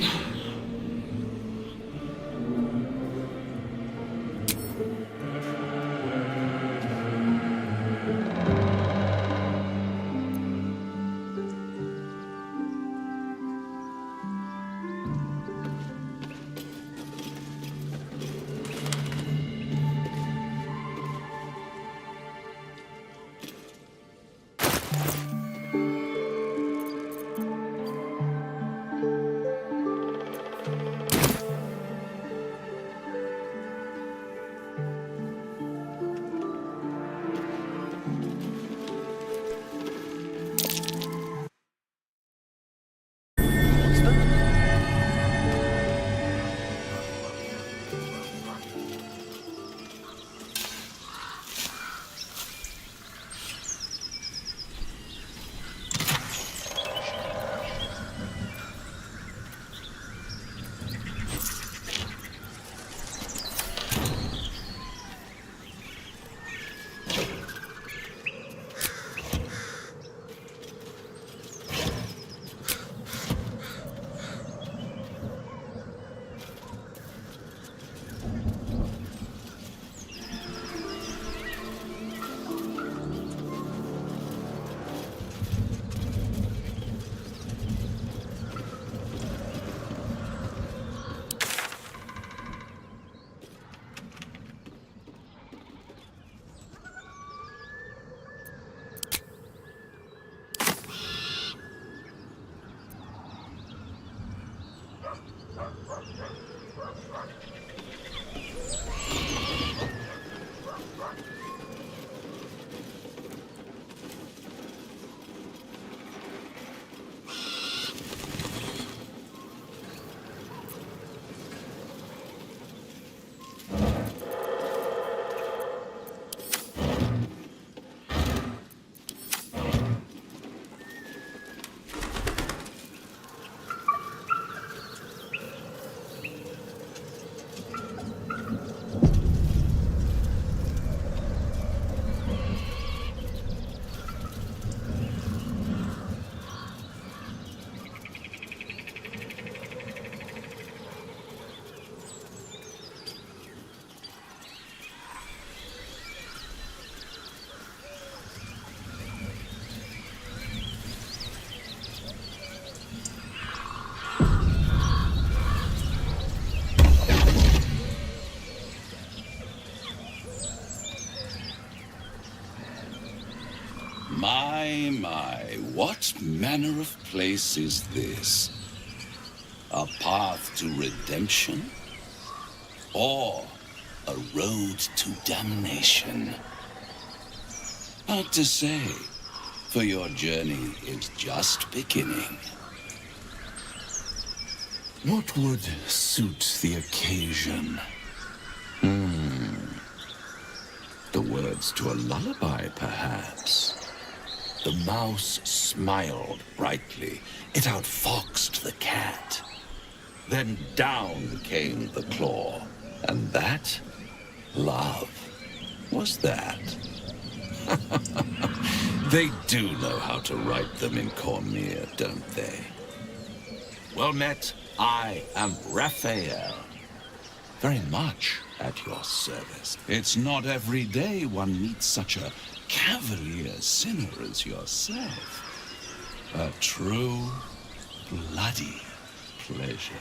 My, what manner of place is this? A path to redemption? Or a road to damnation? Hard to say, for your journey is just beginning. What would suit the occasion? words to a lullaby, perhaps. The mouse smiled brightly. It outfoxed the cat. Then down came the claw. And that, love, was that. They do know how to write them in Cormier, don't they? Well met, I am Raphael. Very much at your service. It's not every day one meets such a cavalier sinner as yourself. A true, bloody pleasure.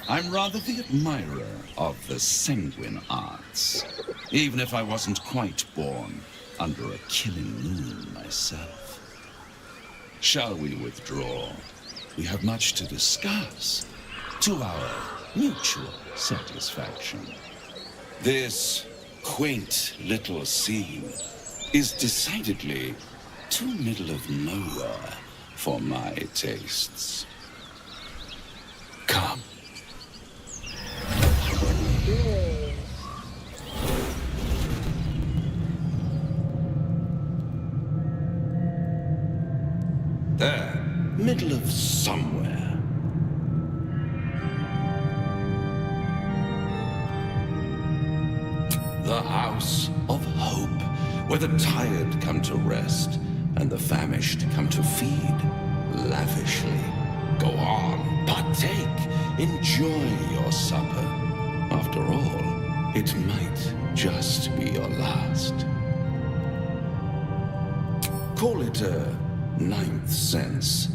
I'm rather the admirer of the sanguine arts, even if I wasn't quite born under a killing moon myself. Shall we withdraw? We have much to discuss, to our mutual satisfaction. This quaint little scene is decidedly too middle of nowhere for my tastes. Come. There, middle of somewhere. The House of Hope, where the tired come to rest and the famished come to feed lavishly. Go on, partake, enjoy your supper. After all, it might just be your last. Call it a ninth sense.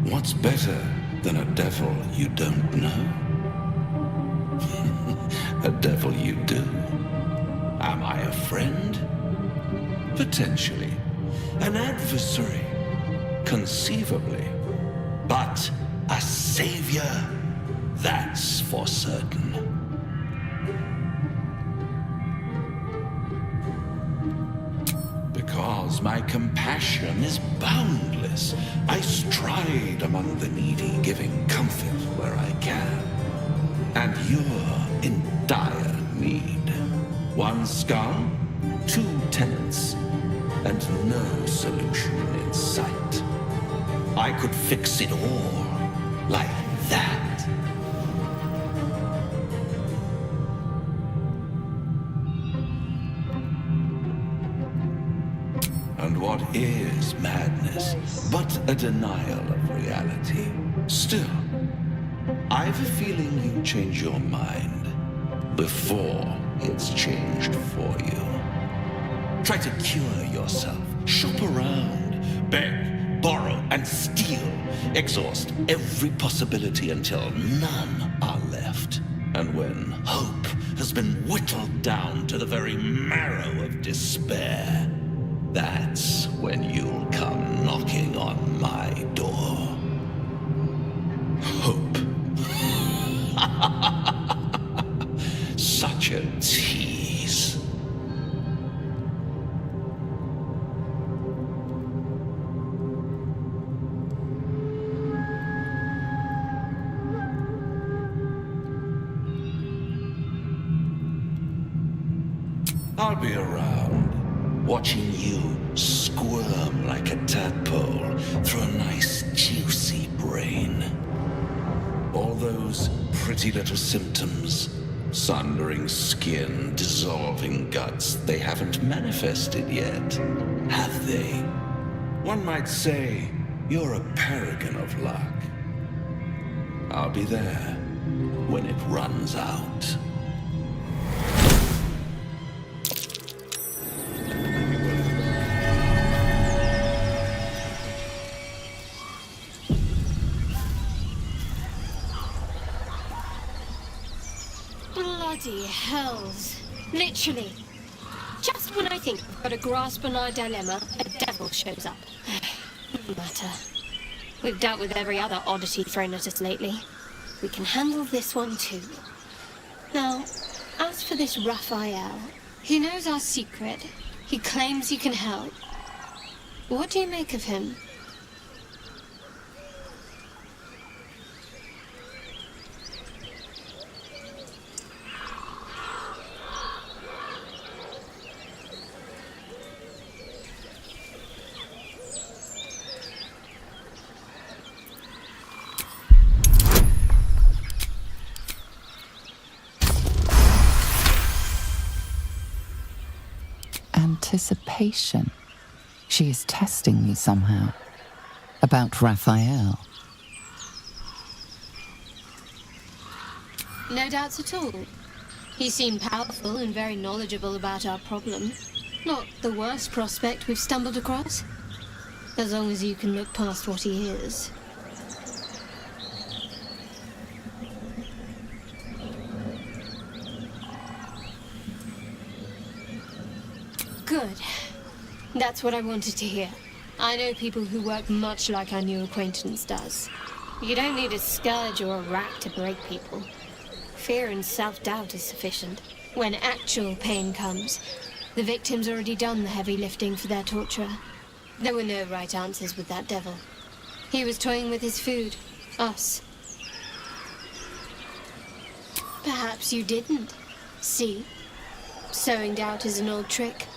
What's better than a devil you don't know? A devil you do. Am I a friend? Potentially. An adversary? Conceivably. But a savior? That's for certain. Because my compassion is boundless, I stride among the needy, giving comfort where I can. And you're in dire need. One skull, 2 tenants, and no solution in sight. I could fix it all like that. And what is madness but a denial of reality? Still, I've a feeling you change your mind before it's changed for you. Try to cure yourself, shop around, beg, borrow, and steal. Exhaust every possibility until none are left. And when hope has been whittled down to the very marrow of despair, that's when you'll come knocking on my door. Hope. Such a tease. I'll be around, watching you squirm like a tadpole through a nice juicy brain. All those pretty little symptoms, sundering skin, dissolving guts, they haven't manifested yet, have they? One might say you're a paragon of luck. I'll be there when it runs out. Bloody hells. Literally. Just when I think we've got a grasp on our dilemma, a devil shows up. No matter. We've dealt with every other oddity thrown at us lately. We can handle this one too. Now, as for this Raphael, he knows our secret. He claims he can help. What do you make of him? Anticipation. She is testing me somehow. About Raphael. No doubts at all. He seemed powerful and very knowledgeable about our problem. Not the worst prospect we've stumbled across. As long as you can look past what he is. Good. That's what I wanted to hear. I know people who work much like our new acquaintance does. You don't need a scourge or a rack to break people. Fear and self-doubt is sufficient. When actual pain comes, the victim's already done the heavy lifting for their torturer. There were no right answers with that devil. He was toying with his food. Us. Perhaps you didn't. See? Sowing doubt is an old trick.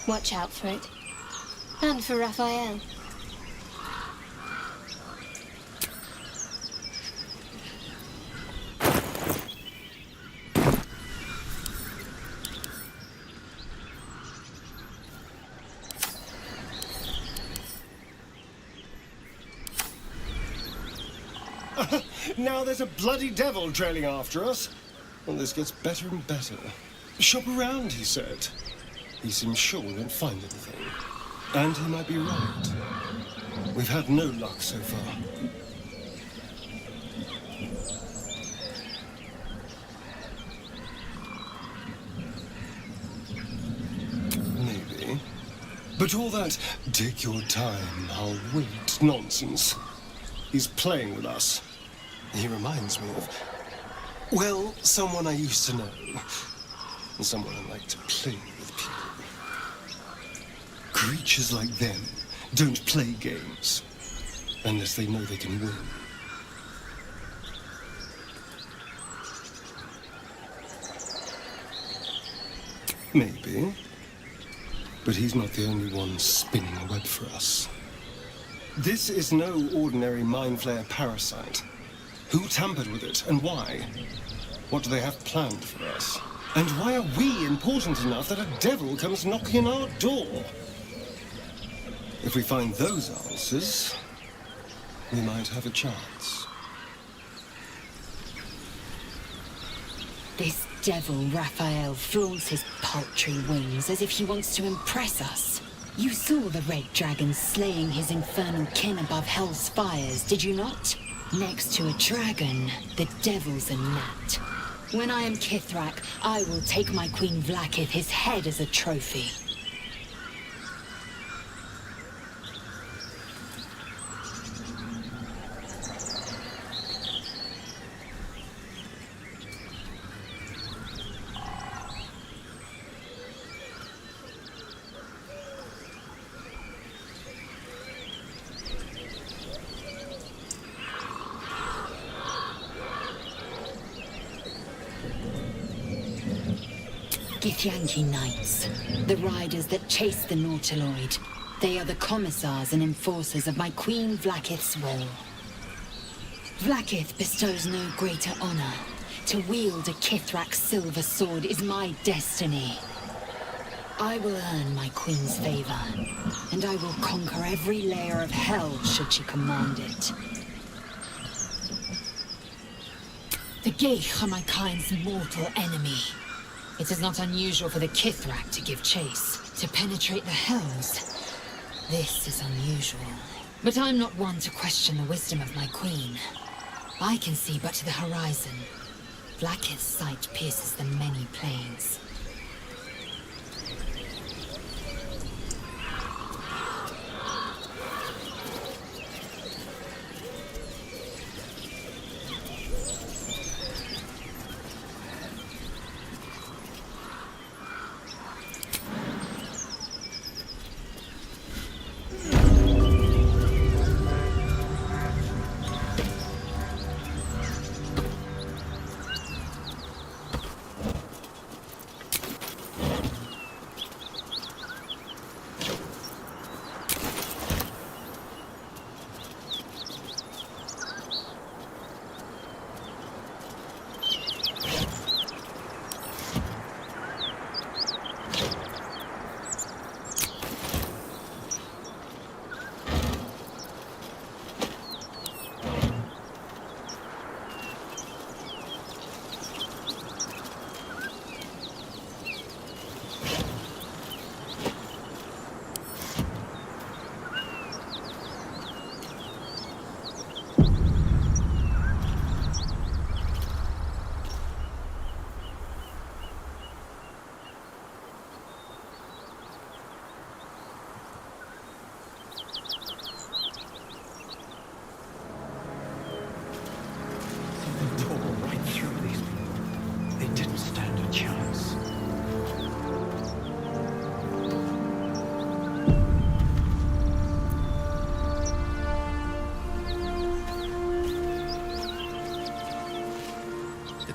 Watch out for it. And for Raphael. Now there's a bloody devil trailing after us. Well, this gets better and better. Shop around, he said. He seems sure we won't find anything. And he might be right. We've had no luck so far. Maybe. But all that, take your time, I'll wait nonsense. He's playing with us. He reminds me of, well, someone I used to know. And someone I like to play with people. Creatures like them don't play games unless they know they can win. Maybe. But he's not the only one spinning a web for us. This is no ordinary mind flayer parasite. Who tampered with it, and why? What do they have planned for us? And why are we important enough that a devil comes knocking on our door? If we find those answers, we might have a chance. This devil, Raphael, flaunts his paltry wings as if he wants to impress us. You saw the red dragon slaying his infernal kin above hell's fires, did you not? Next to a dragon, the devil's a gnat. When I am Kithrak, I will take my Queen Vlaakith his head as a trophy. Githyanki Knights, the riders that chase the Nautiloid. They are the commissars and enforcers of my Queen Vlaakith's will. Vlaakith bestows no greater honor. To wield a Kithrak silver sword is my destiny. I will earn my queen's favor, and I will conquer every layer of hell should she command it. The Geich are my kind's mortal enemy. It is not unusual for the Kithrak to give chase, to penetrate the hells. This is unusual. But I'm not one to question the wisdom of my queen. I can see but to the horizon. Vlaakith's sight pierces the many plains.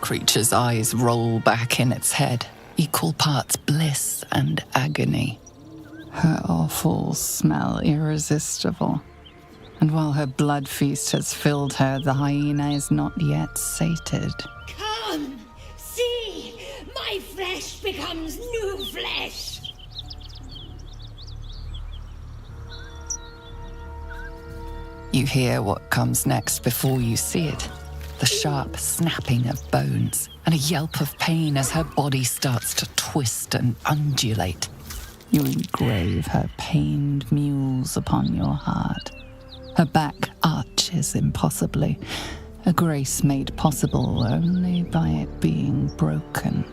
creature's eyes roll back in its head, equal parts bliss and agony. Her awful smell irresistible. And while her blood feast has filled her, the hyena is not yet sated. Come! See! My flesh becomes new flesh! You hear what comes next before you see it. The sharp snapping of bones and a yelp of pain as her body starts to twist and undulate. You engrave her pained mules upon your heart. Her back arches impossibly, a grace made possible only by it being broken.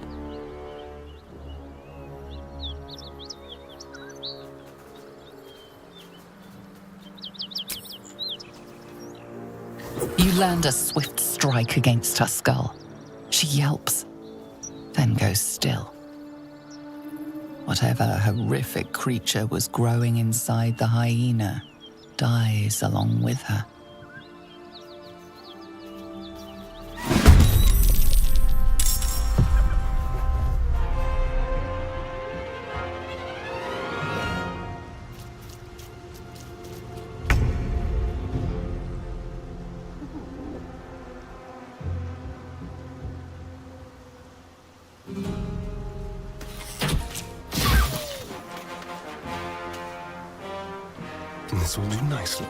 You land a swift strike against her skull. She yelps, then goes still. Whatever horrific creature was growing inside the hyena dies along with her. This will do nicely.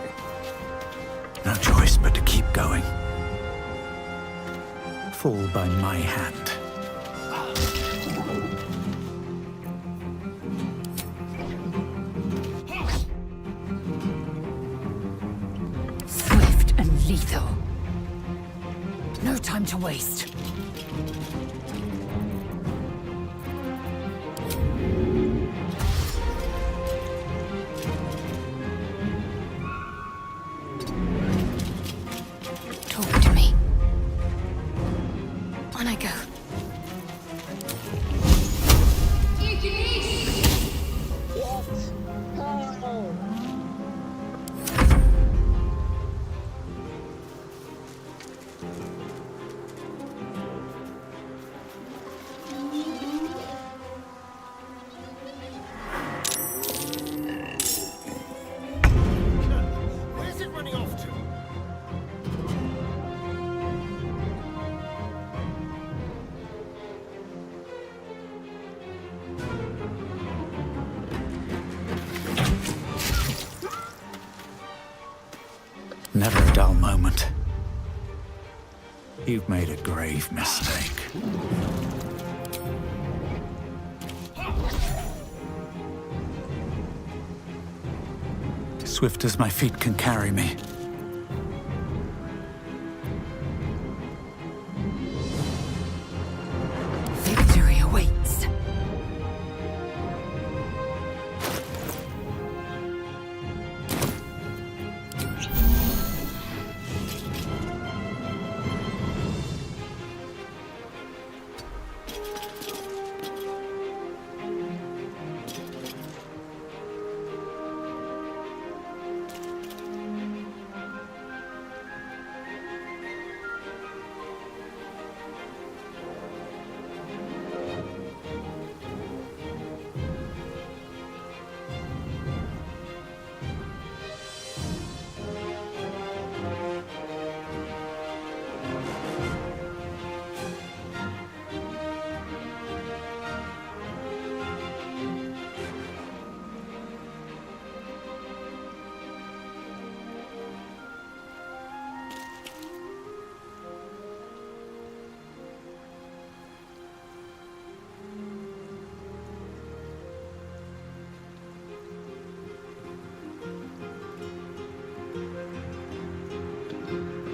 No choice but to keep going. Fall by my hand. Swift and lethal. No time to waste. Talk to me. On I go. Where's it running off to? Never a dull moment. You've made a grave mistake. Swift as my feet can carry me. Victory awaits.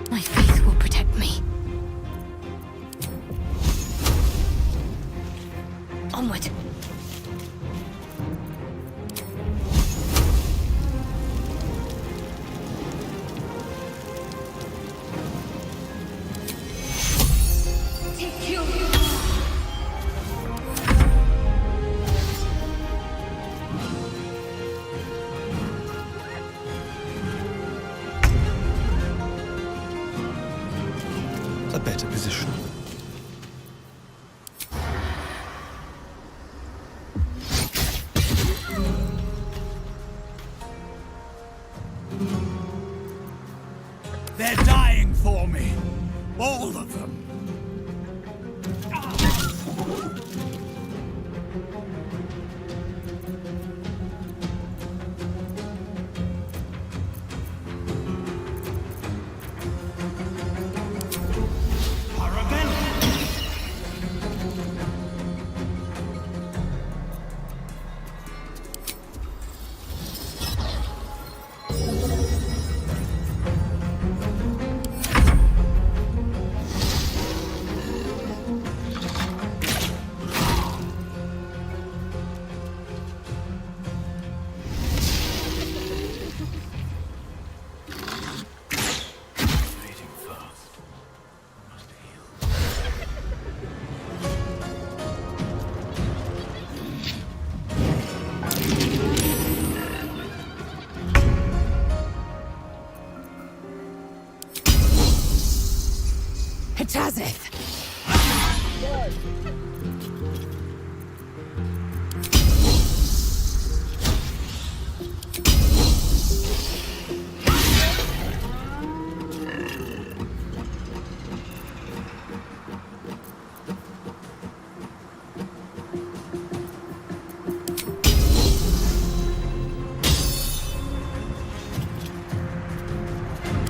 My faith will protect me. Onward. A better position. They're dying for me. All of them. Tazith!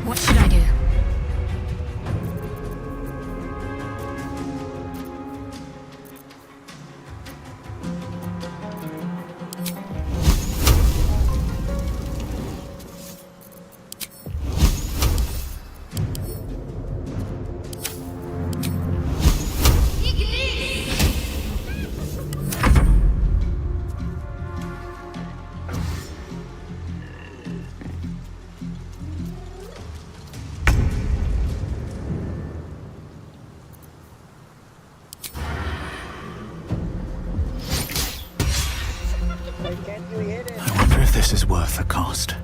What should I do? I wonder if this is worth the cost.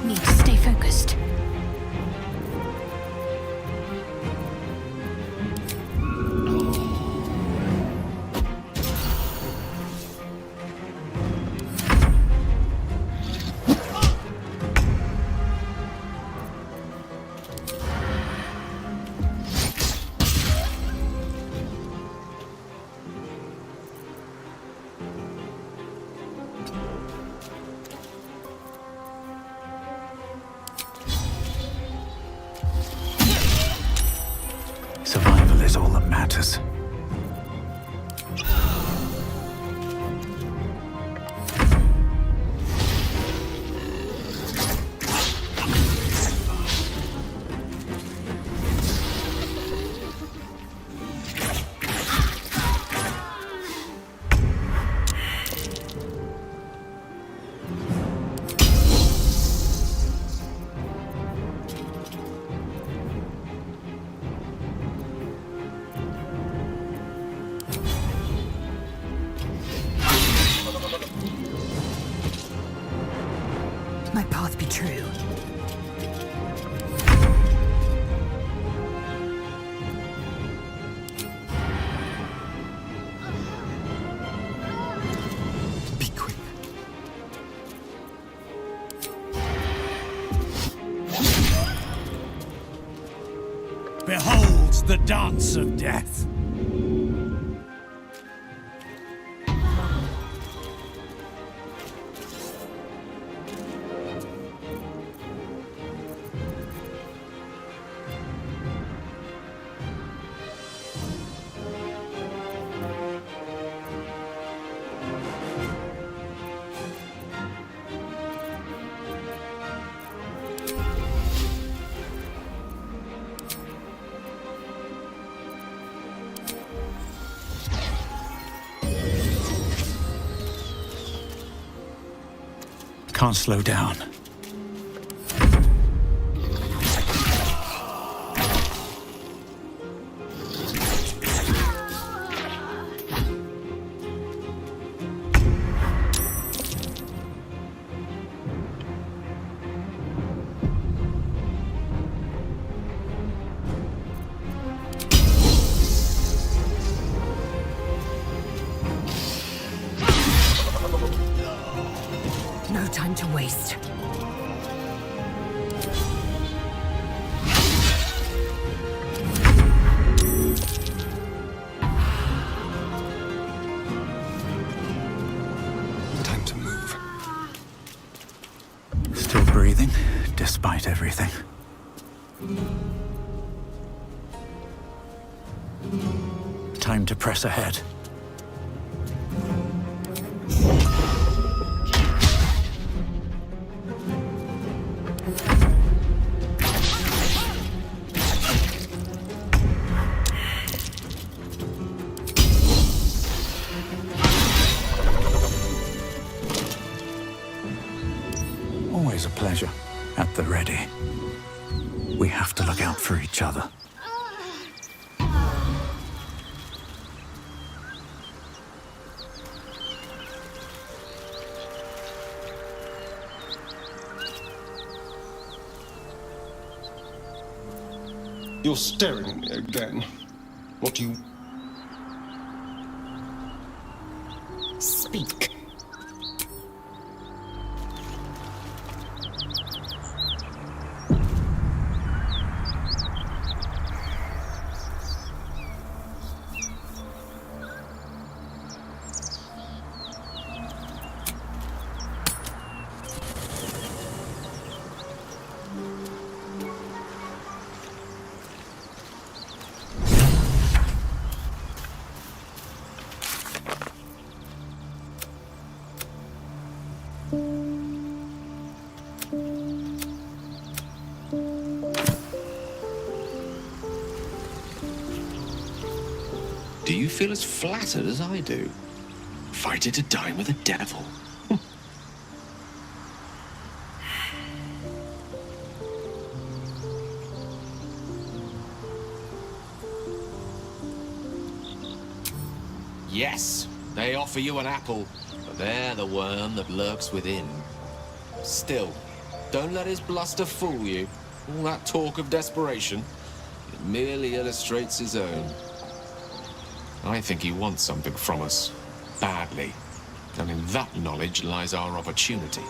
Need to stay focused. Survival is all that matters. My path be true. Be quick. Behold the dance of death. Can't slow down. No time to waste. Time to move. Still breathing, despite everything. Time to press ahead. Always a pleasure. At the ready. We have to look out for each other. You're staring at me again. What do you... Speak. Do you feel as flattered as I do? Fighting to dine with a devil. Yes, they offer you an apple, but they're the worm that lurks within. Still, don't let his bluster fool you. All that talk of desperation, it merely illustrates his own. I think he wants something from us, badly, and in that knowledge lies our opportunity.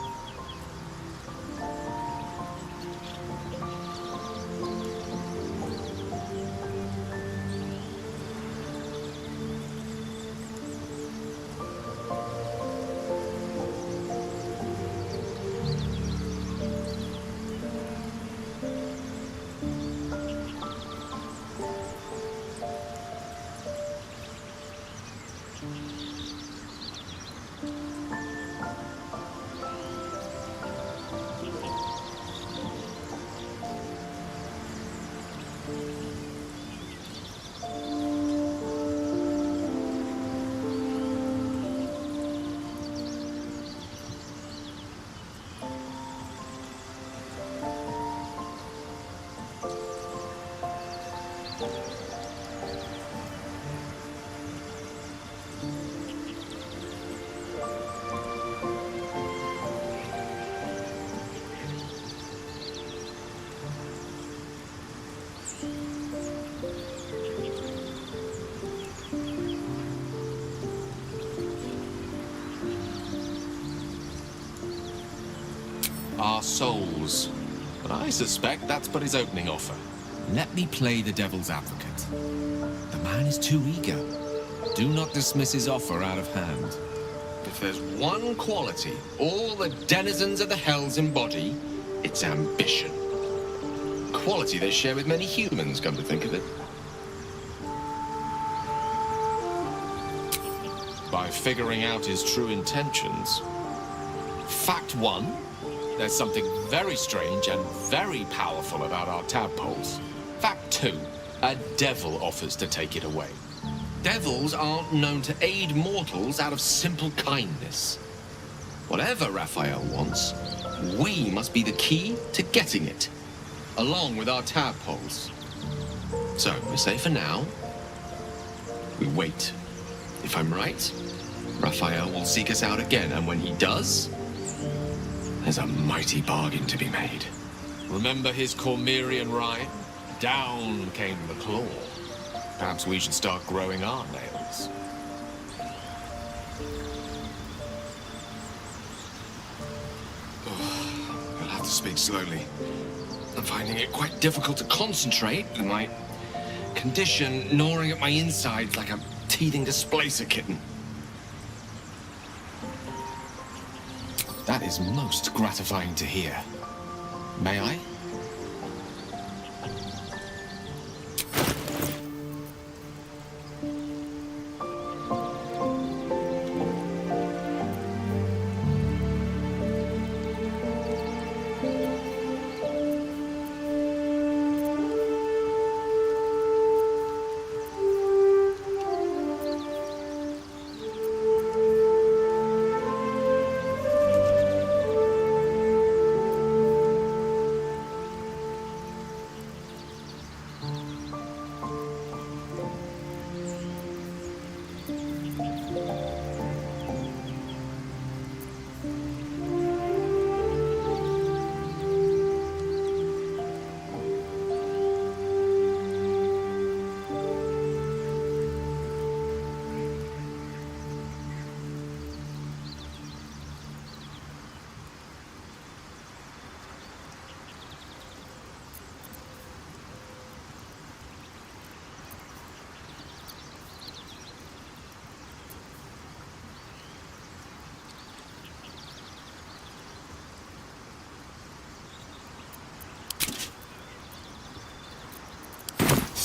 Our souls. But I suspect that's but his opening offer. Let me play the devil's advocate. The man is too eager. Do not dismiss his offer out of hand. If there's one quality all the denizens of the hells embody, it's ambition. Quality they share with many humans, come to think of it. By figuring out his true intentions. Fact one, there's something very strange and very powerful about our tadpoles. Fact two, a devil offers to take it away. Devils aren't known to aid mortals out of simple kindness. Whatever Raphael wants, we must be the key to getting it, along with our tadpoles. So, we say for now, we wait. If I'm right, Raphael will seek us out again, and when he does, there's a mighty bargain to be made. Remember his Cormyrean rhyme? Down came the claw. Perhaps we should start growing our nails. I'll have to speak slowly. I'm finding it quite difficult to concentrate, and my condition gnawing at my insides like a teething displacer kitten. That is most gratifying to hear. May I?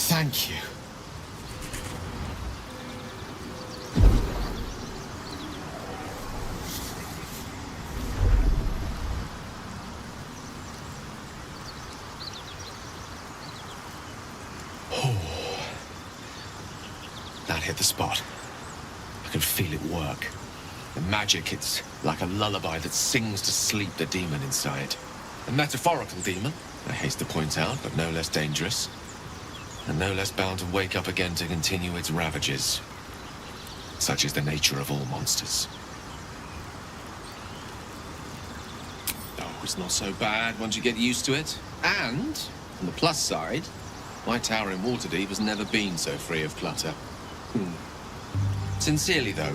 Thank you. That hit the spot. I can feel it work. The magic, it's like a lullaby that sings to sleep the demon inside. A metaphorical demon, I haste to point out, but no less dangerous. And no less bound to wake up again to continue its ravages. Such is the nature of all monsters. Oh, it's not so bad once you get used to it. And, on the plus side, my tower in Waterdeep has never been so free of clutter. Sincerely, though,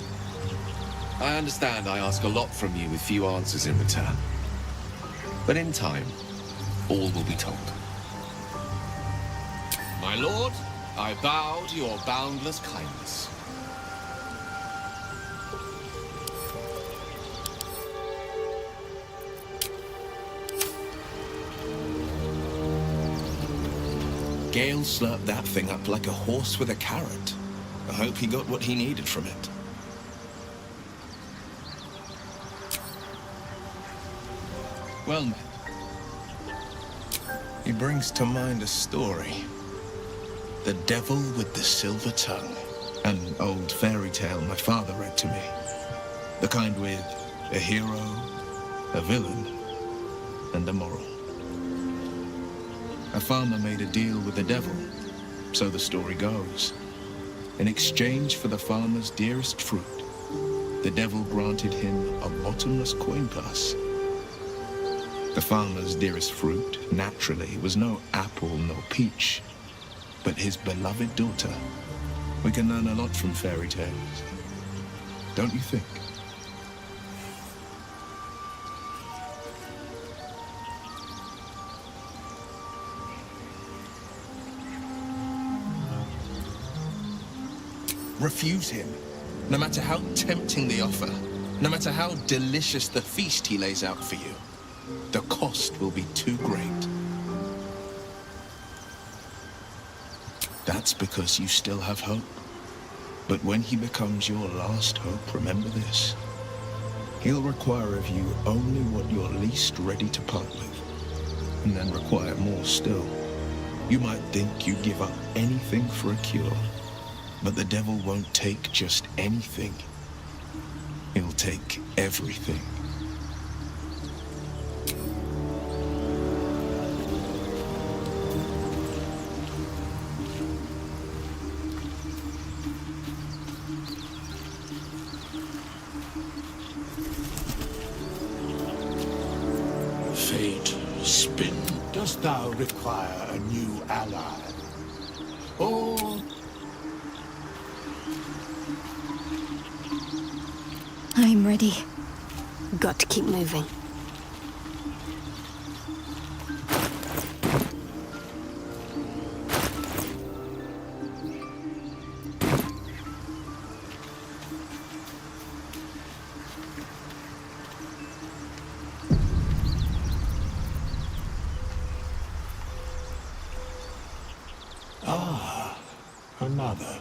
I understand I ask a lot from you with few answers in return. But in time, all will be told. My lord, I bow to your boundless kindness. Gale slurped that thing up like a horse with a carrot. I hope he got what he needed from it. Well met. He brings to mind a story. The Devil with the Silver Tongue. An old fairy tale my father read to me. The kind with a hero, a villain, and a moral. A farmer made a deal with the devil, so the story goes. In exchange for the farmer's dearest fruit, the devil granted him a bottomless coin purse. The farmer's dearest fruit, naturally, was no apple nor peach, but his beloved daughter. We can learn a lot from fairy tales, don't you think? Refuse him, no matter how tempting the offer, no matter how delicious the feast he lays out for you. The cost will be too great. That's because you still have hope. But when he becomes your last hope, remember this. He'll require of you only what you're least ready to part with, and then require more still. You might think you give up anything for a cure, but the devil won't take just anything. He'll take everything. Dost thou require a new ally? Or I'm ready. Got to keep moving. another.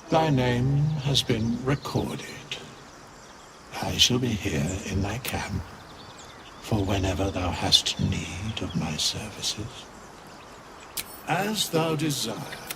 Thy name has been recorded. I shall be here in thy camp for whenever thou hast need of my services. As thou desire.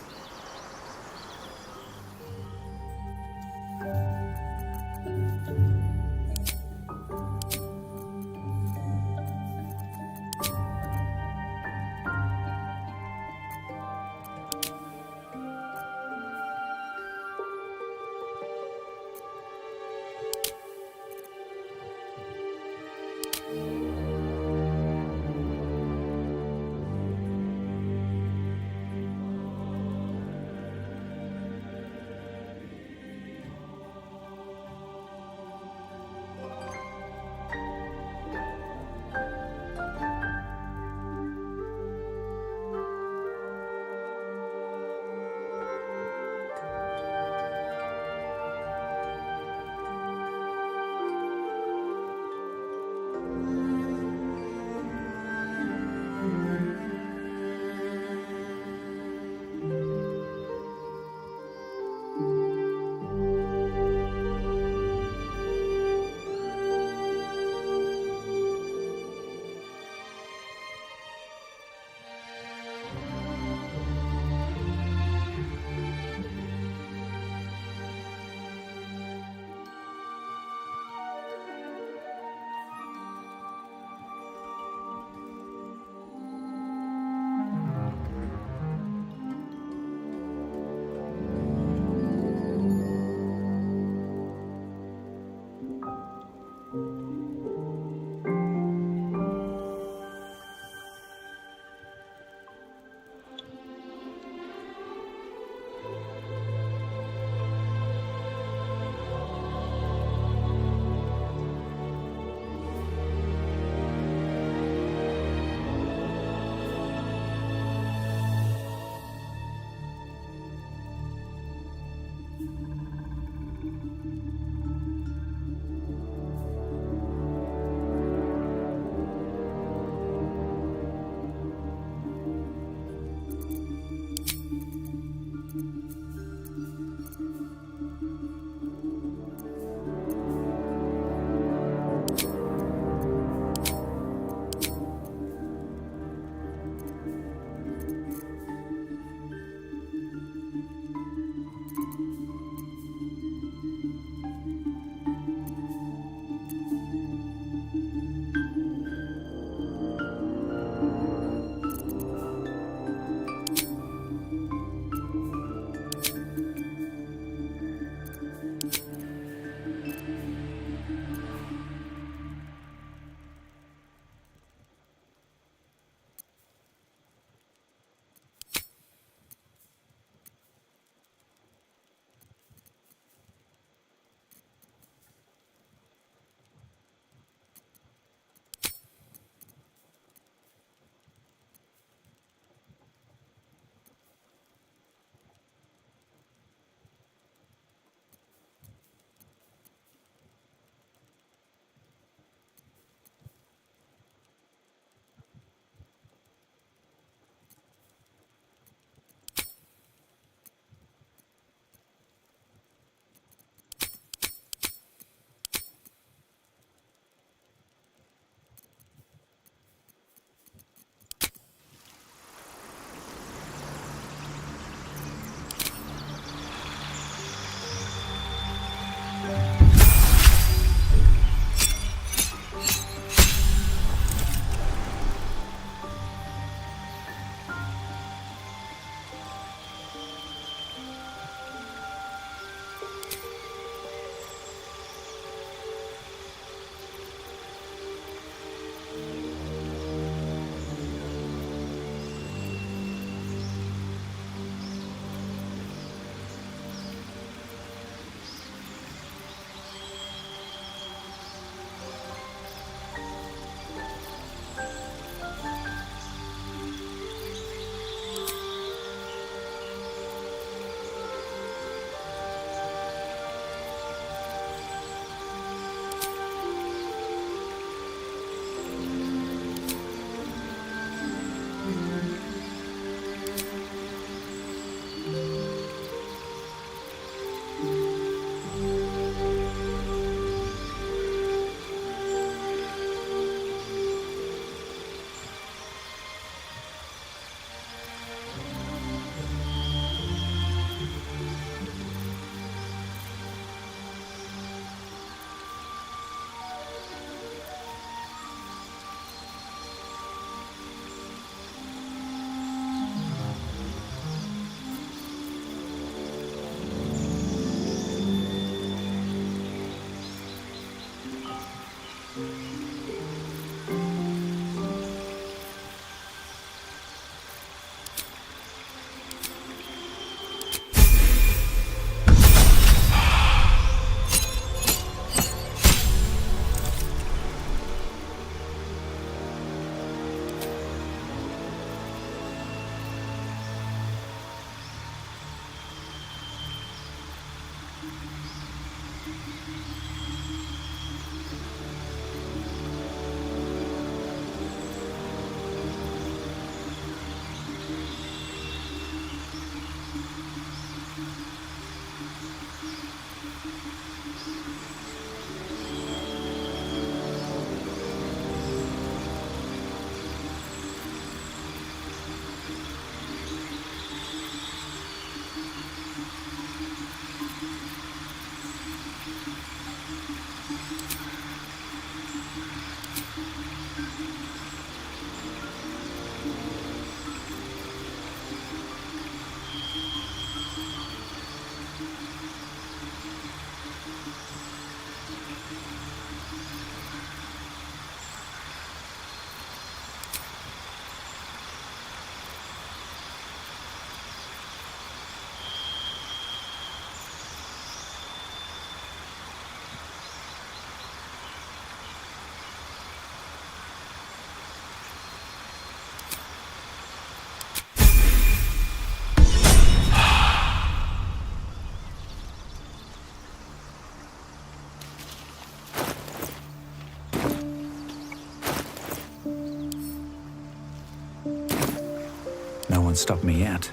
No one stopped me yet.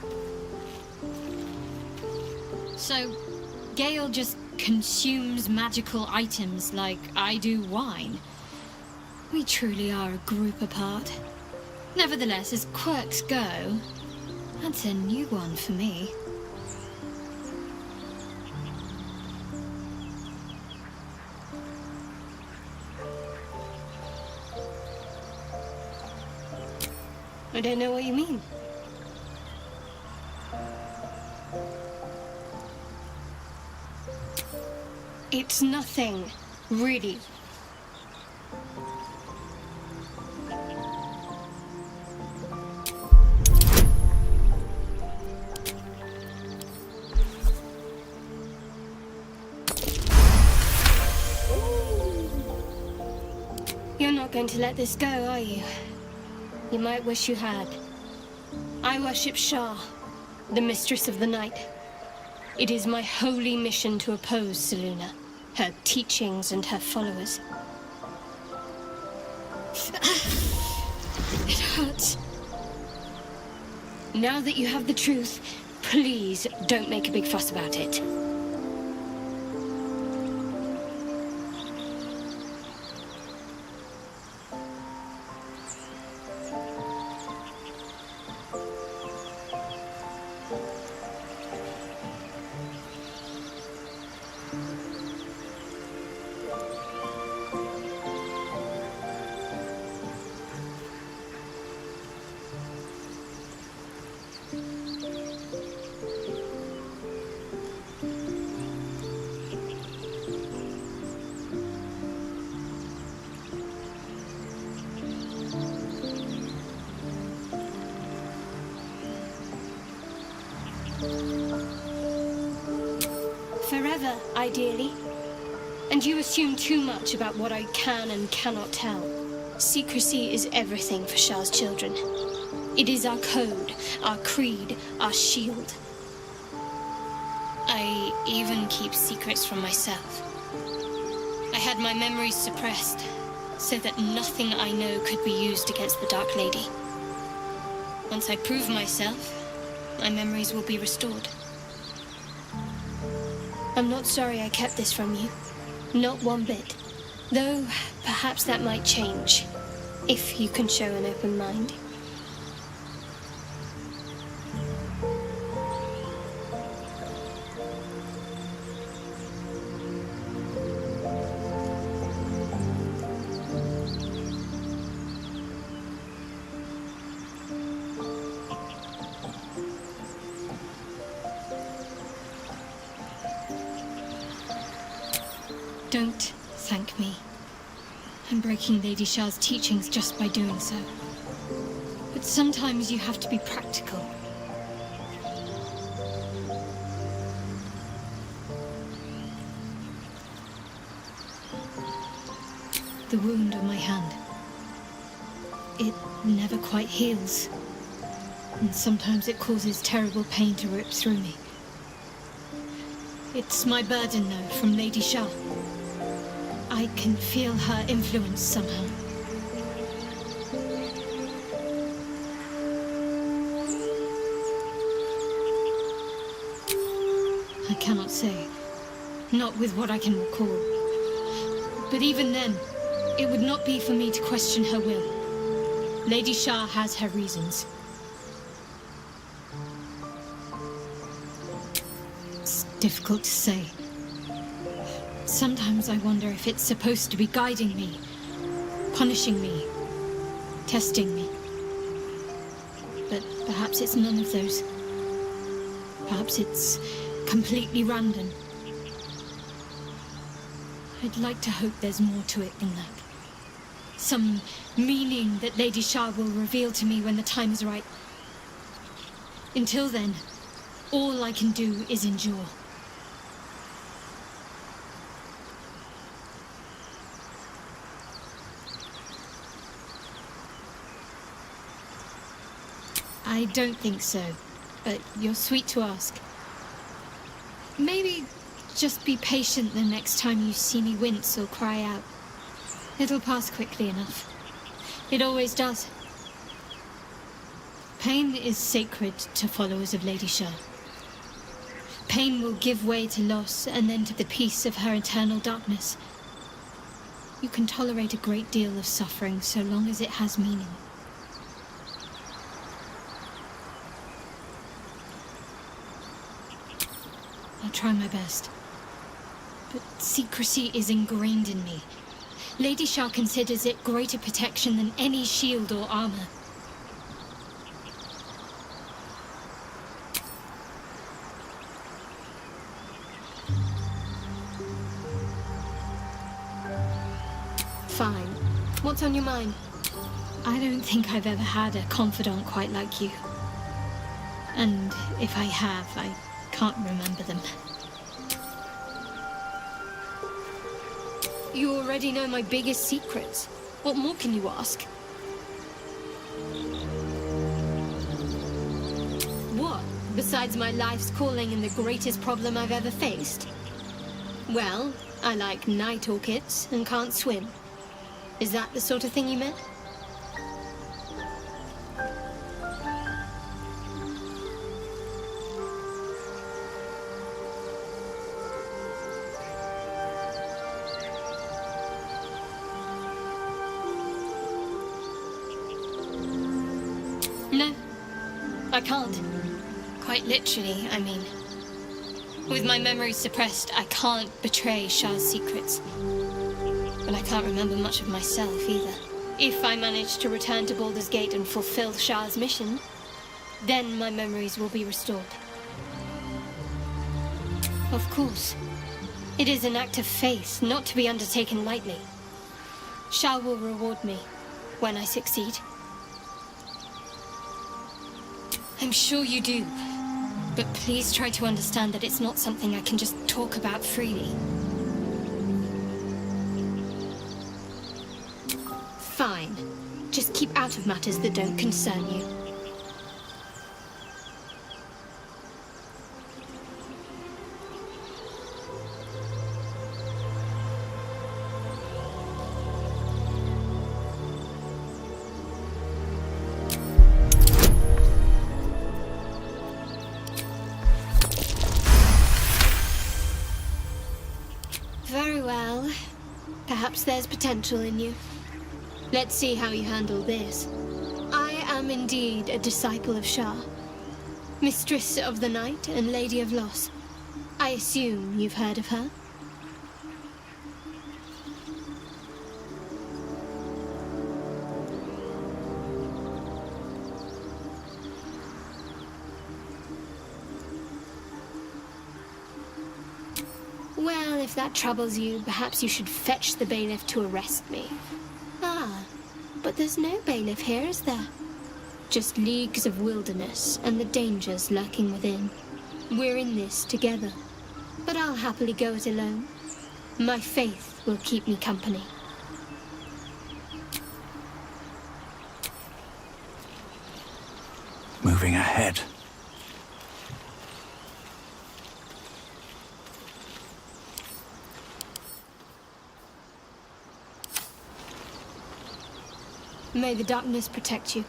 So, Gale just consumes magical items like I do wine. We truly are a group apart. Nevertheless, as quirks go, that's a new one for me. I don't know what you mean. It's nothing, really. You're not going to let this go, are you? You might wish you had. I worship Shah, the mistress of the night. It is my holy mission to oppose Selûne, her teachings and her followers. It hurts. Now that you have the truth, please don't make a big fuss about it. Forever, ideally. And you assume too much about what I can and cannot tell. Secrecy is everything for Shah's children. It is our code, our creed, our shield. I even keep secrets from myself. I had my memories suppressed, so that nothing I know could be used against the Dark Lady. Once I prove myself, my memories will be restored. I'm not sorry I kept this from you. Not one bit. Though, perhaps that might change, if you can show an open mind. Don't thank me. I'm breaking Lady Shah's teachings just by doing so. But sometimes you have to be practical. The wound on my hand. It never quite heals. And sometimes it causes terrible pain to rip through me. It's my burden, though, from Lady Shah. I can feel her influence somehow. I cannot say. Not with what I can recall. But even then, it would not be for me to question her will. Lady Shah has her reasons. It's difficult to say. Sometimes I wonder if it's supposed to be guiding me, punishing me, testing me. But perhaps it's none of those. Perhaps it's completely random. I'd like to hope there's more to it than that. Some meaning that Lady Shah will reveal to me when the time is right. Until then, all I can do is endure. I don't think so, but you're sweet to ask. Maybe just be patient the next time you see me wince or cry out. It'll pass quickly enough. It always does. Pain is sacred to followers of Lady Shah. Pain will give way to loss and then to the peace of her eternal darkness. You can tolerate a great deal of suffering so long as it has meaning. I'll try my best. But secrecy is ingrained in me. Lady Shah considers it greater protection than any shield or armor. Fine. What's on your mind? I don't think I've ever had a confidant quite like you. And if I have, I can't remember them. You already know my biggest secrets. What more can you ask? What, besides my life's calling and the greatest problem I've ever faced? Well, I like night orchids and can't swim. Is that the sort of thing you meant? No, I can't. Quite literally, I mean. With my memory suppressed, I can't betray Shah's secrets. But I can't remember much of myself either. If I manage to return to Baldur's Gate and fulfill Shah's mission, then my memories will be restored. Of course. It is an act of faith, not to be undertaken lightly. Shah will reward me when I succeed. I'm sure you do, but please try to understand that it's not something I can just talk about freely. Fine. Just keep out of matters that don't concern you. Very well. Perhaps there's potential in you. Let's see how you handle this. I am indeed a disciple of Shah, Mistress of the Night and Lady of Loss. I assume you've heard of her? Well, if that troubles you, perhaps you should fetch the bailiff to arrest me. Ah, but there's no bailiff here, is there? Just leagues of wilderness and the dangers lurking within. We're in this together, but I'll happily go it alone. My faith will keep me company. Moving ahead. May the darkness protect you.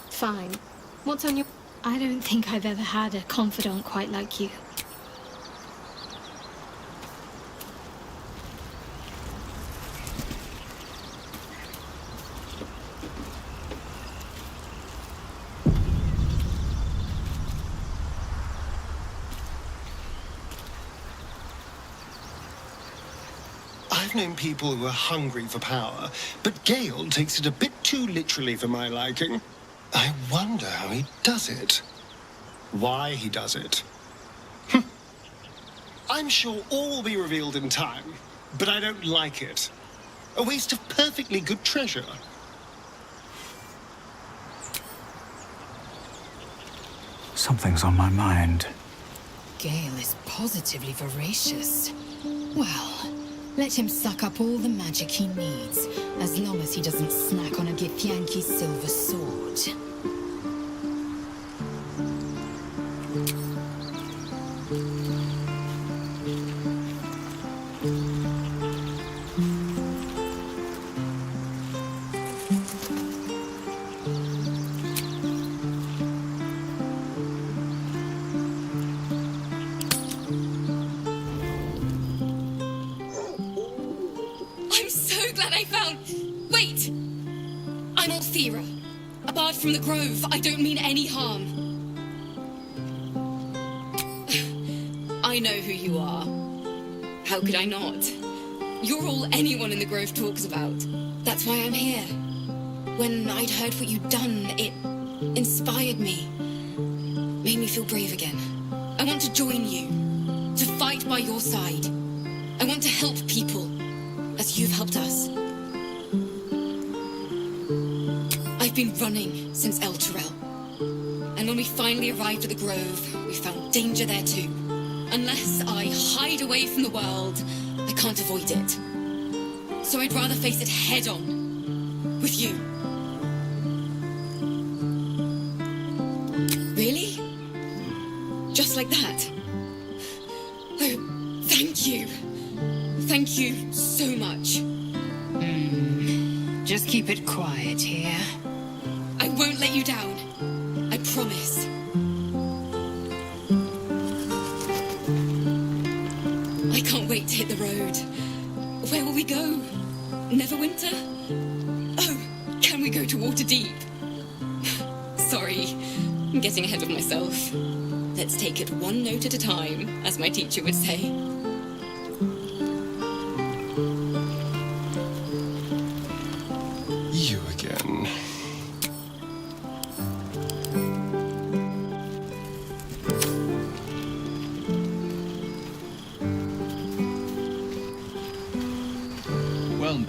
Fine. What's on your... I don't think I've ever had a confidant quite like you. I've known people who are hungry for power, but Gale takes it a bit too literally for my liking. I wonder how he does it. Why he does it. I'm sure all will be revealed in time, but I don't like it. A waste of perfectly good treasure. Something's on my mind. Gale is positively voracious. Well, let him suck up all the magic he needs, as long as he doesn't snack on a Githyanki silver sword. I found... Wait! I'm Althera, a bard from the Grove. I don't mean any harm. I know who you are. How could I not? You're all anyone in the Grove talks about. That's why I'm here. When I'd heard what you'd done, it inspired me. Made me feel brave again. I want to join you. To fight by your side. I want to help people, as you've helped us. I've been running since El Turel. And when we finally arrived at the Grove, we found danger there too. Unless I hide away from the world, I can't avoid it. So I'd rather face it head on. With you. Really? Just like that? Oh, thank you. Thank you so much. Just keep it quiet here. I won't let you down. I promise. I can't wait to hit the road. Where will we go? Neverwinter? Oh, can we go to Waterdeep? Sorry, I'm getting ahead of myself. Let's take it one note at a time, as my teacher would say. You again. Well,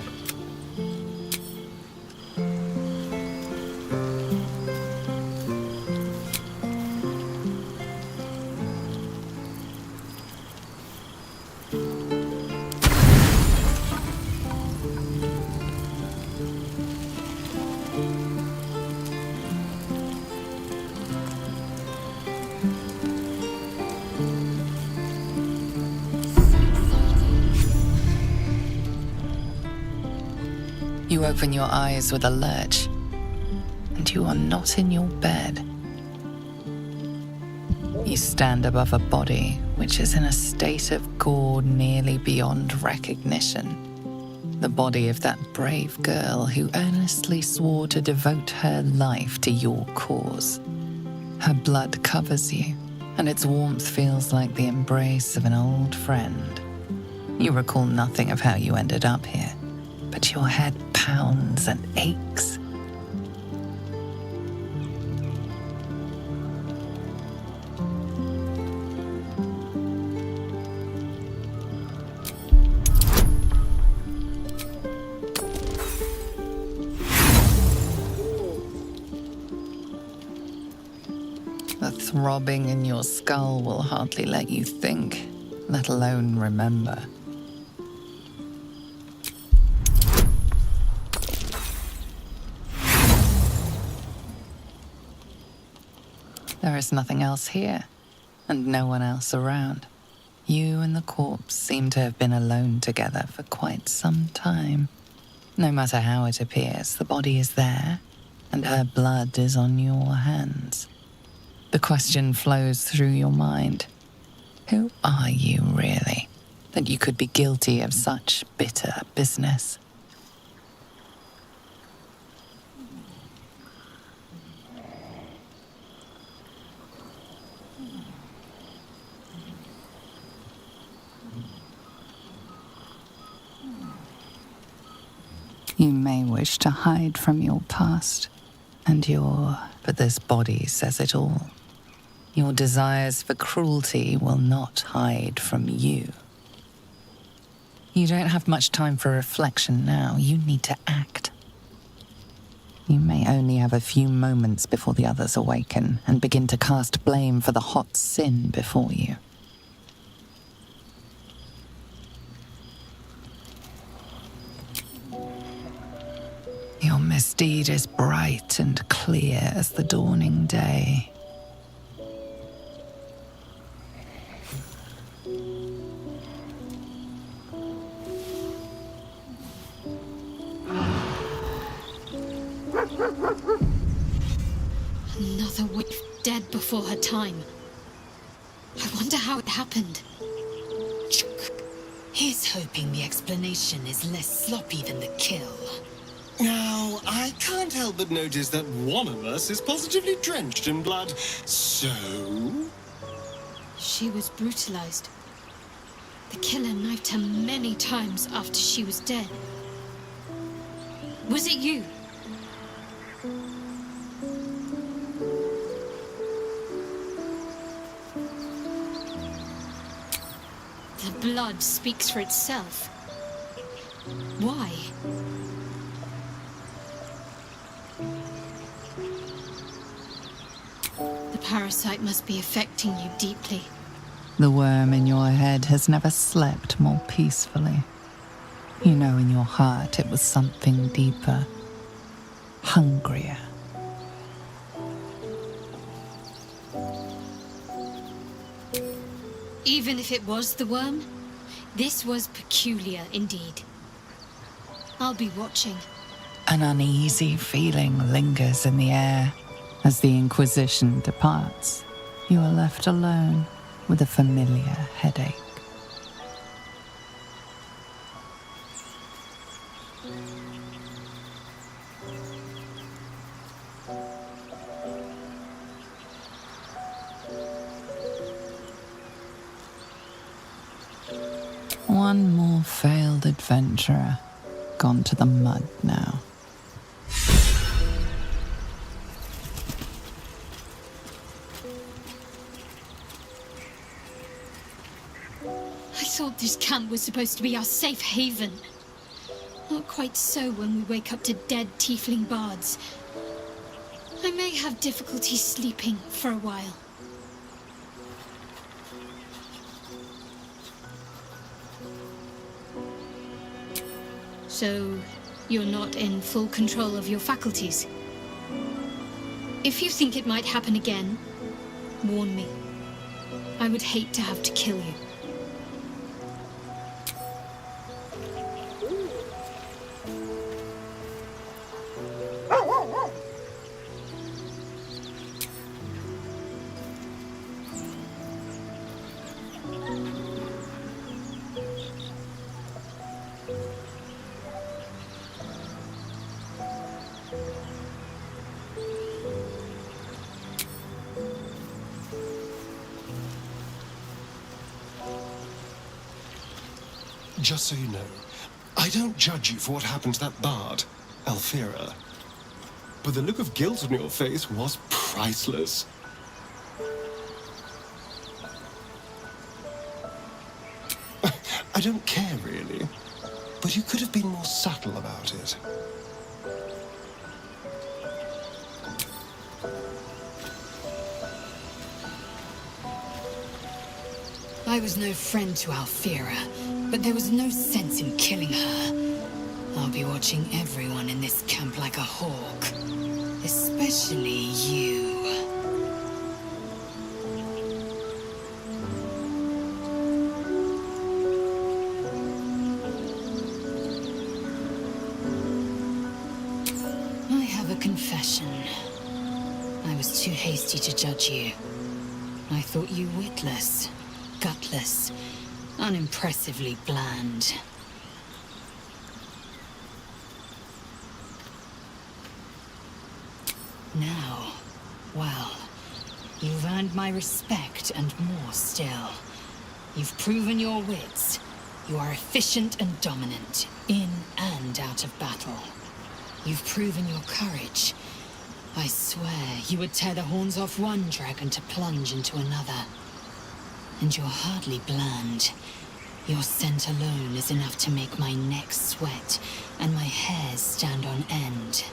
You open your eyes with a lurch, and you are not in your bed. You stand above a body which is in a state of gore nearly beyond recognition. The body of that brave girl who earnestly swore to devote her life to your cause. Her blood covers you, and its warmth feels like the embrace of an old friend. You recall nothing of how you ended up here, but your head pounds and aches. The throbbing in your skull will hardly let you think, let alone remember. There is nothing else here, and no one else around. You and the corpse seem to have been alone together for quite some time. No matter how it appears, the body is there, and her blood is on your hands. The question flows through your mind. Who are you, really, that you could be guilty of such bitter business? You may wish to hide from your past and but this body says it all. Your desires for cruelty will not hide from you. You don't have much time for reflection now. You need to act. You may only have a few moments before the others awaken and begin to cast blame for the hot sin before you. Your misdeed is bright and clear as the dawning day. Another wife dead before her time. I wonder how it happened. He's hoping the explanation is less sloppy than the kill. Now, I can't help but notice that one of us is positively drenched in blood. So... She was brutalized. The killer knifed her many times after she was dead. Was it you? The blood speaks for itself. Why? The parasite must be affecting you deeply. The worm in your head has never slept more peacefully. You know in your heart it was something deeper, hungrier. Even if it was the worm, this was peculiar indeed. I'll be watching. An uneasy feeling lingers in the air. As the Inquisition departs, you are left alone with a familiar headache. One more failed adventurer, gone to the mud now. I thought this camp was supposed to be our safe haven. Not quite so when we wake up to dead tiefling bards. I may have difficulty sleeping for a while. So, you're not in full control of your faculties? If you think it might happen again, warn me. I would hate to have to kill you. Just so you know, I don't judge you for what happened to that bard, Alfira. But the look of guilt on your face was priceless. I don't care, really. But you could have been more subtle about it. I was no friend to Alfira, but there was no sense in killing her. I'll be watching everyone in this camp like a hawk. Especially you. I have a confession. I was too hasty to judge you. I thought you witless, gutless, unimpressively bland. Now, well, you've earned my respect and more still. You've proven your wits. You are efficient and dominant, in and out of battle. You've proven your courage. I swear you would tear the horns off one dragon to plunge into another. And you're hardly bland. Your scent alone is enough to make my neck sweat and my hairs stand on end.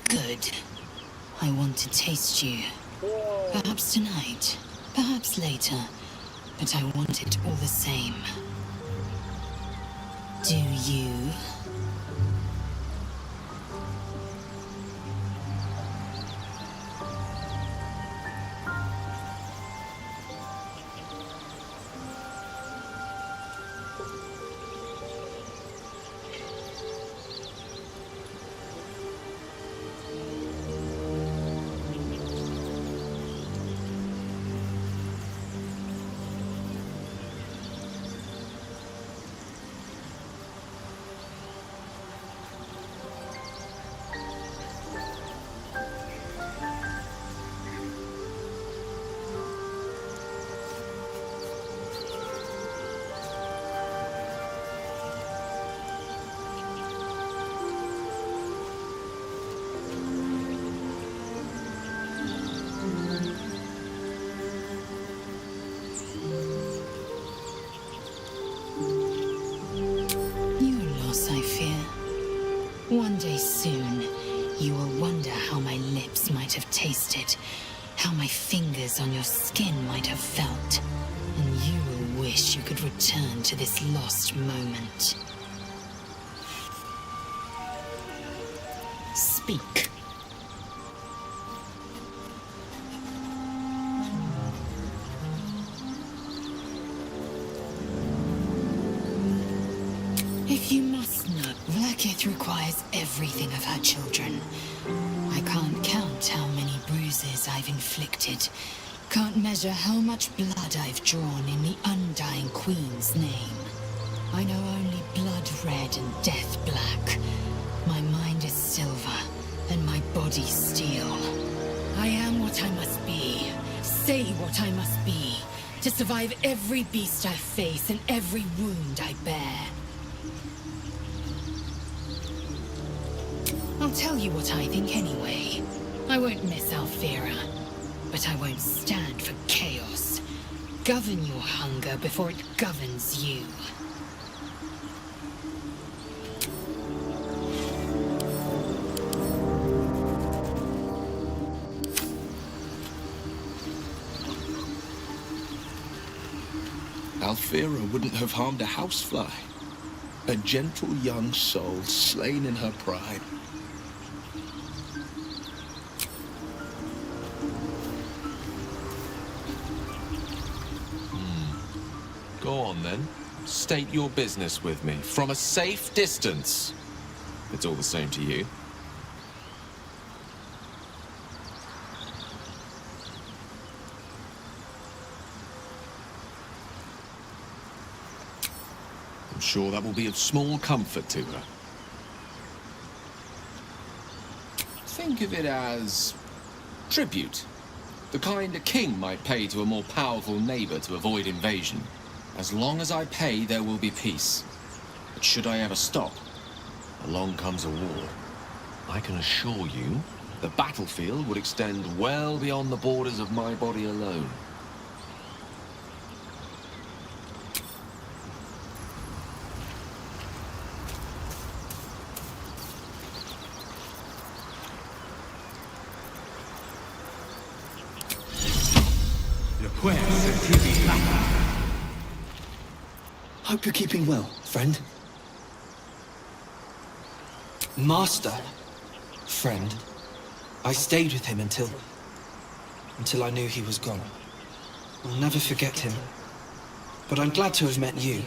Good. I want to taste you. Perhaps tonight, perhaps later, but I want it all the same. Do you? it, how my fingers on your skin might have felt. And you will wish you could return to this lost moment. Speak. If you must know, Vlaakith requires everything of her children. I can't count how many bruises I've inflicted. Can't measure how much blood I've drawn in the undying Queen's name. I know only blood red and death black. My mind is silver, and my body steel. I am what I must be, say what I must be, to survive every beast I face and every wound I bear. I'll tell you what I think anyway. I won't miss Alfira, but I won't stand for chaos. Govern your hunger before it governs you. Alfira wouldn't have harmed a housefly. A gentle young soul slain in her pride. Go on then. State your business with me, from a safe distance. It's all the same to you. I'm sure that will be of small comfort to her. Think of it as tribute. The kind a king might pay to a more powerful neighbor to avoid invasion. As long as I pay, there will be peace. But should I ever stop, along comes a war. I can assure you, the battlefield would extend well beyond the borders of my body alone. Hope you're keeping well, friend. Master, friend. I stayed with him until I knew he was gone. I'll never forget him. But I'm glad to have met you.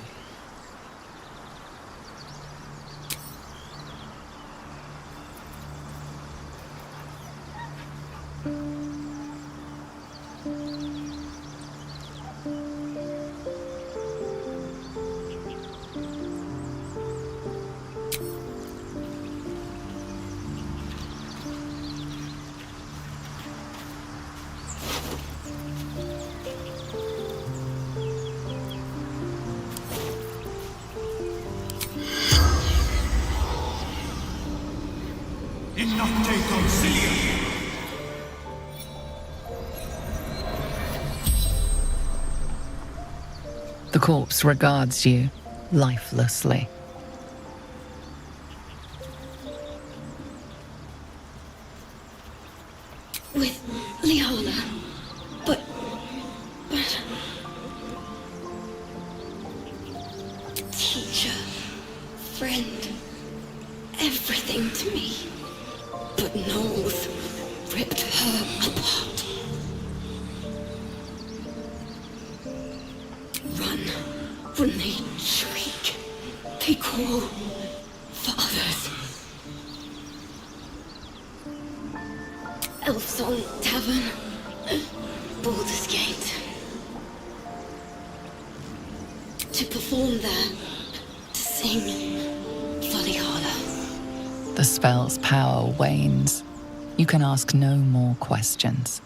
The corpse regards you lifelessly. With Liana. But... Teacher, friend, everything to me. But Knowles ripped her apart. When they shriek, they call for others. Elfsong Tavern, Baldur's Gate. To perform there, to sing Valhalla. The spell's power wanes. You can ask no more questions.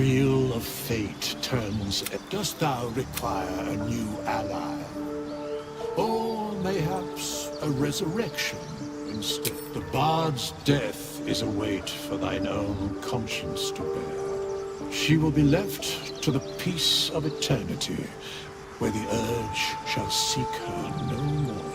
wheel of fate turns. Dost thou require a new ally? Or mayhaps a resurrection instead? The bard's death is a weight for thine own conscience to bear. She will be left to the peace of eternity, where the urge shall seek her no more.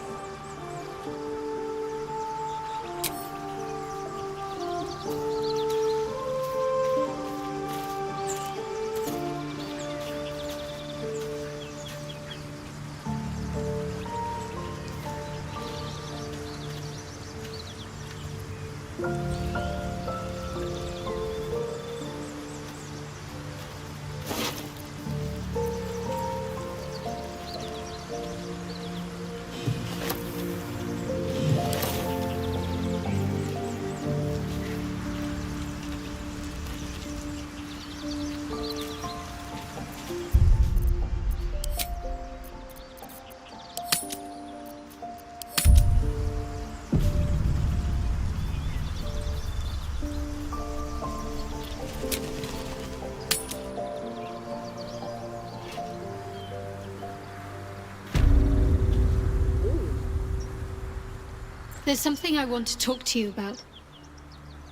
There's something I want to talk to you about.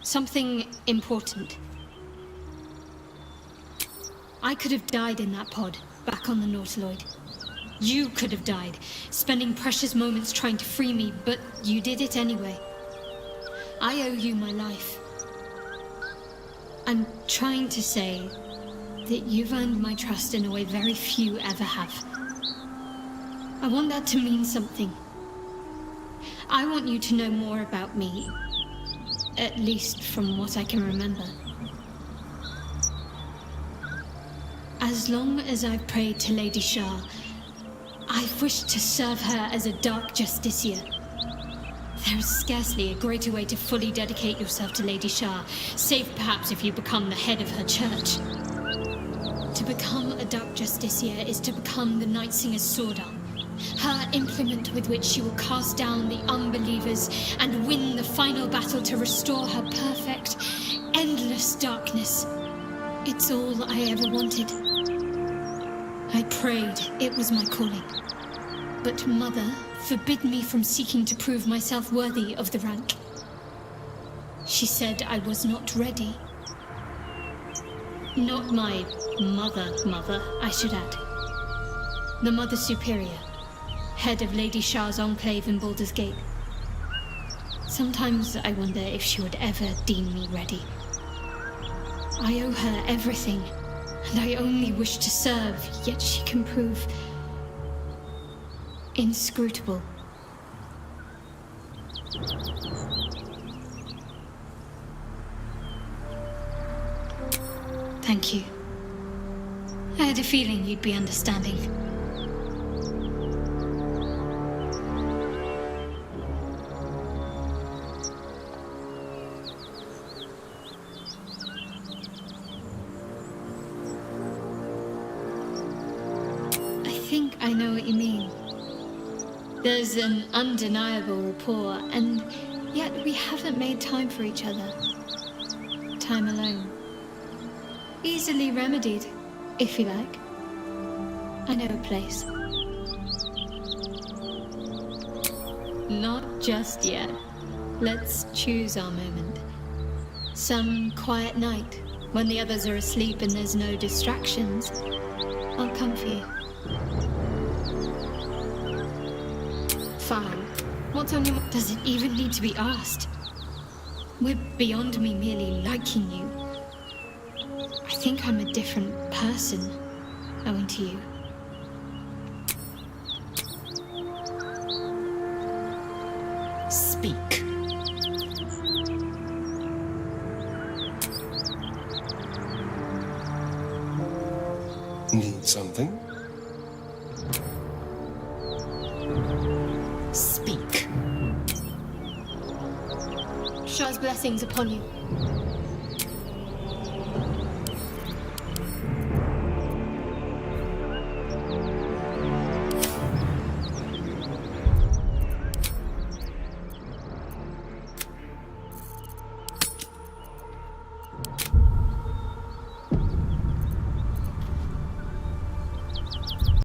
Something important. I could have died in that pod, back on the Nautiloid. You could have died, spending precious moments trying to free me, but you did it anyway. I owe you my life. I'm trying to say that you've earned my trust in a way very few ever have. I want that to mean something. I want you to know more about me, at least from what I can remember. As long as I've prayed to Lady Shah, I've wished to serve her as a dark justiciar. There is scarcely a greater way to fully dedicate yourself to Lady Shah, save perhaps if you become the head of her church. To become a dark justiciar is to become the Night Singer's sword arm. Her implement with which she will cast down the unbelievers and win the final battle to restore her perfect, endless darkness. It's all I ever wanted. I prayed it was my calling. But Mother forbid me from seeking to prove myself worthy of the rank. She said I was not ready. Not my mother, I should add. The Mother Superior. Head of Lady Shah's enclave in Baldur's Gate. Sometimes I wonder if she would ever deem me ready. I owe her everything, and I only wish to serve, yet she can prove inscrutable. Thank you. I had a feeling you'd be understanding. I know what you mean. There's an undeniable rapport, and yet we haven't made time for each other. Time alone. Easily remedied, if you like. I know a place. Not just yet. Let's choose our moment. Some quiet night, when the others are asleep and there's no distractions, I'll come for you. Fine. What's on your mind? Does it even need to be asked? We're beyond me merely liking you. I think I'm a different person, owing to you. Speak. Need something? Speak. Shah's blessings upon you.